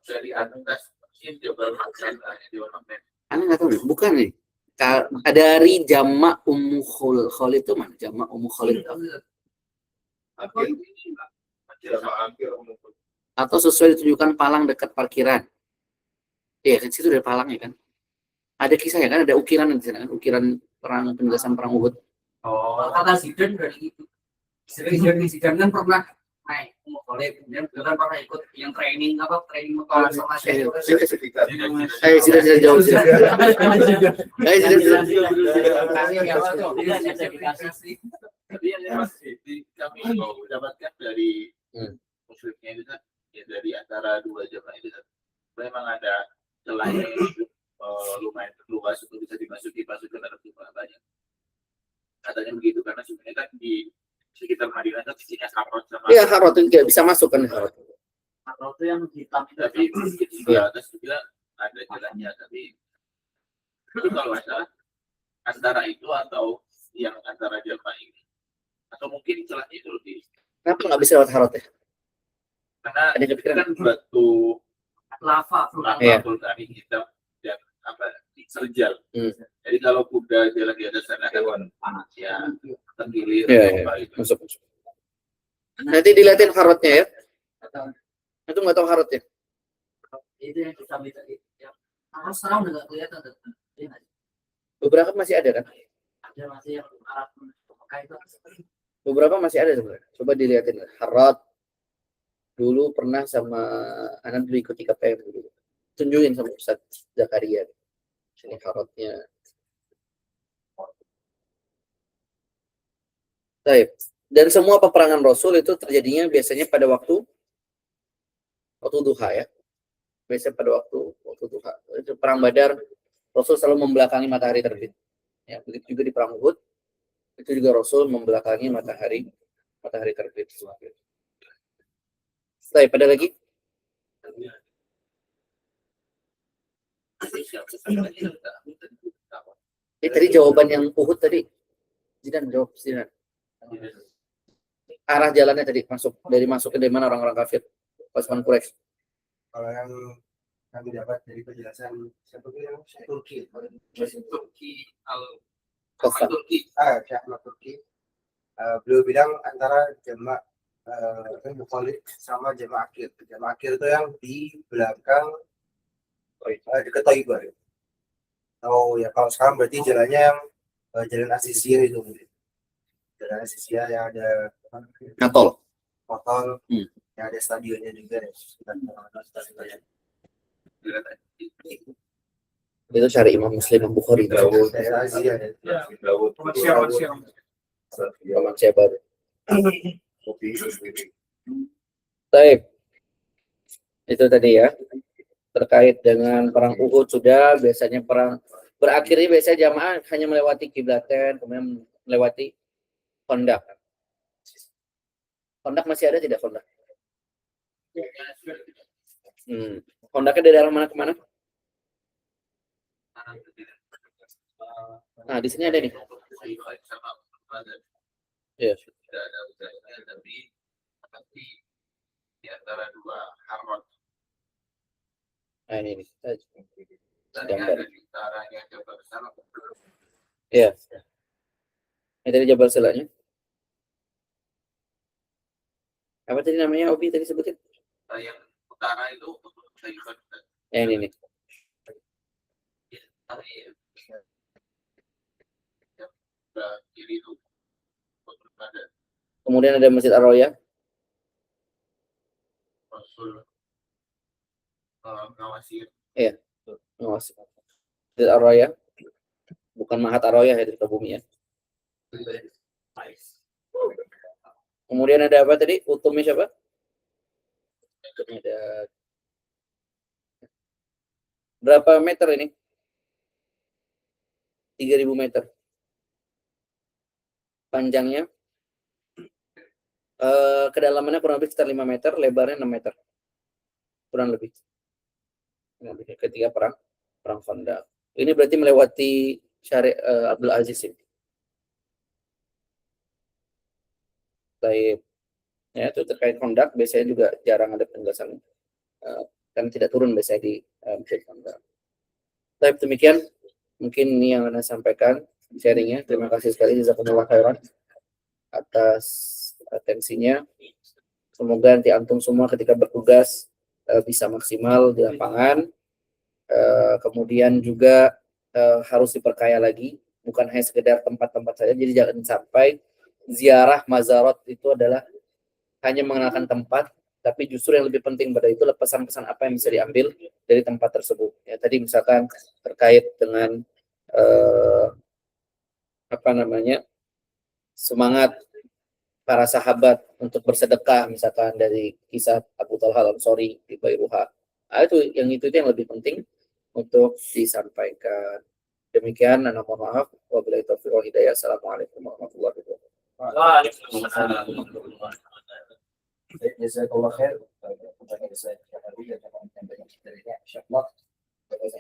D: dari atas ini Jabal Makan di Ornamen.
B: Anda nggak tahu nih, bukan nih. Dari Jamak Ummu Khalid itu mana? Jamak Ummu Khalid. Atau sesuai ditujukan palang dekat parkiran. Iya kan situ ada palangnya kan. Ada kisahnya kan, ada ukiran di sana kan, ukiran penjelasan perang Uhud.
G: Kata Zidan dari itu. Zidan kan pernah naik kemudian kan pernah ikut yang training motor sama saya.
B: Sudah jauh.
D: Tapi yang kami mendapatkan dari muslimnya itu kan ya dari antara dua jamaah itu kan memang ada celah yang lumayan luas untuk bisa dimasuki pasukan Arab jumlah banyak. Katanya begitu karena sebenarnya kan di sekitar Madinah kan isinya Harod sama. Iya
B: Harod itu nggak bisa masuk kan Harod.
G: Harod itu yang hitam.
D: Tapi di atas juga ada jalannya tapi kalau masalah antara itu atau yang antara jamaah ini atau mungkin celahnya itu lebih.
B: Kenapa nggak bisa lewat Harod ya?
D: Karena ada kan batu
G: lava
D: vulkanik hitam dan apa serjal. Jadi kalau kuda jalan di atas sana kan panas ya tergilir
B: masuk. Nanti dilihatin Harodnya ya. Itu nggak tahu Harodnya.
G: Itu yang kita bisa harus sekarang udah nggak kelihatan.
B: Beberapa masih ada kan?
G: Ada masih yang Arab itu.
B: Beberapa masih ada sebenarnya. Coba dilihatin Harod. Dulu pernah sama anak dulu ikut IKPM dulu. Tunjukin sama Ustaz Zakaria. Ini Harodnya. Baik. Dan semua peperangan Rasul itu terjadinya biasanya pada waktu duha ya. Biasanya pada waktu duha. Itu perang Badar Rasul selalu membelakangi matahari terbit. Ya, begitu juga di perang Uhud. Itu juga Rasul membelakangi matahari terbit. Baik, pada lagi? Tadi jawaban yang Uhud tadi. Zidan jawab Zidan. arah jalannya tadi masuknya dari mana orang-orang kafir pasukan Quraisy?
E: Kalau yang kami dapat dari penjelasan siapa bilang Turki,
D: Turki al
B: Kofar.
D: Turki
E: Syekh Ahmad Turki. Beliau bilang antara jamak Mukhalif sama jamak akhir. Jamak akhir itu yang di belakang dekat Thaibah. Oh ya, kalau sekarang berarti jalannya yang jalan Asisia itu. Jalan Asisia yang ada
B: Katol.
E: hotel,
B: Hmm.
E: yang ada stadionnya juga.
B: Itu syari Imam Muslim Imam Bukhari.
E: Daerah Asia.
H: Komersial.
B: Romansia baru. Baik. Itu tadi ya. Terkait dengan perang Uhud sudah, biasanya perang berakhirnya biasanya jamaah hanya melewati Kiblaten, kemudian melewati Khandaq. Khandaq masih ada tidak Khandaq? Khandaqnya dari arah mana ke mana? Nah, di sini ada nih. Ya.
D: tidak ada udaranya, tapi di antara dua harot.
B: Nah, ini.
D: Tadi
B: Gambar.
D: ada di utaranya Jabal Salam.
B: Iya. Ini dari Jabal Salahnya. Apa tadi namanya Obi tadi sebutin?
D: Yang utara itu untuk Taiwan.
B: Ini nih.
D: Kiri itu ada
B: Kemudian ada Masjid Ar-Roya.
D: Rasul ngawasi
B: Masjid Ar-Roya. Bukan Mahat Ar-Roya ya, di bumi ya. Kemudian ada apa tadi? Utumnya siapa? Ada berapa meter ini? 3.000 meter. Panjangnya kedalamannya kurang lebih sekitar 5 meter, lebarnya 6 meter. Kurang lebih. Ketika perang Khandaq. Ini berarti melewati Syari Abdul Aziz ini. Baik. Ya, itu terkait Khandaq biasanya juga jarang ada penjelasan kan tidak turun biasanya di Masjid Khandaq. Baik, demikian mungkin ini yang Anda sampaikan sharingnya. Terima kasih sekali jazakumullah khairan atas atensinya. Semoga nanti antum semua ketika bertugas bisa maksimal di lapangan. Kemudian juga harus diperkaya lagi, bukan hanya sekedar tempat-tempat saja. Jadi jangan sampai ziarah mazarat itu adalah hanya mengenalkan tempat, tapi justru yang lebih penting pada itu adalah pesan-pesan apa yang bisa diambil dari tempat tersebut. Ya, tadi misalkan terkait dengan semangat para sahabat untuk bersedekah, misalkan dari kisah Abu Talha Al-Ansari di Bairuha. Itu yang lebih penting untuk disampaikan. Demikian, ana mohon maaf. Wabillahi taufiq wal hidayah. Assalamualaikum warahmatullahi wabarakatuh.
A: Jazakallah khair kepada saya dan teman-teman kita insyaallah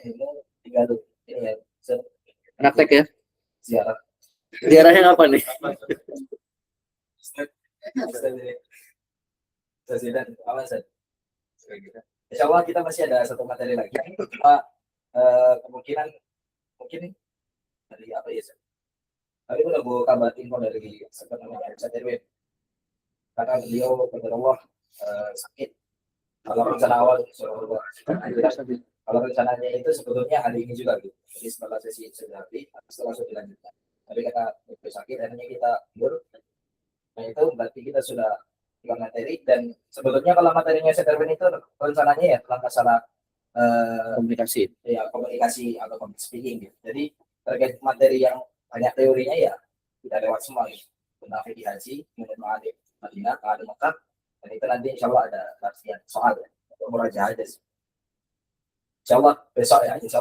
A: ilmu tinggal ini ya
B: Anak tek ya.
A: ziarah.
B: Ziarahnya apa nih?
A: Presiden apa Ustaz? Insyaallah kita masih ada satu materi lagi. Kemungkinan mungkin dari apa ya Ustaz? Tapi udah gue kabar info dari sebenarnya Ustaz Erwin. Karena beliau kepada Allah sakit. Kalau rencana awal kalau rencananya itu sebetulnya hari ini juga gitu. Jadi setelah sesi sudah habis, setelah sudah dilanjutkan. Tapi kata beliau sakit, akhirnya kita mundur. Nah itu berarti kita sudah bukan materi dan sebetulnya kalau materinya Erwin itu rencananya ya tentang masalah
B: Komunikasi.
A: ya komunikasi atau public speaking gitu. Jadi terkait materi yang banyak teorinya ya tidak lewat semua gitu. Tentang fikih haji, kemudian ma'arif Madinah, ada Mekah, dan itu nanti insya Allah ada latihan soal ya, untuk murajaah aja sih. Insya Allah besok ya, insya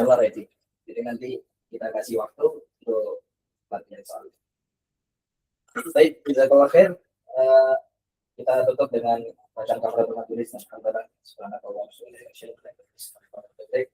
A: Allah ready. Jadi nanti kita kasih waktu untuk latihan soal. Baik, jazakallah khair. Kita tutup dengan bacaan kafaratul majelis dan hamdalah subhanallahi wa bihamdihi.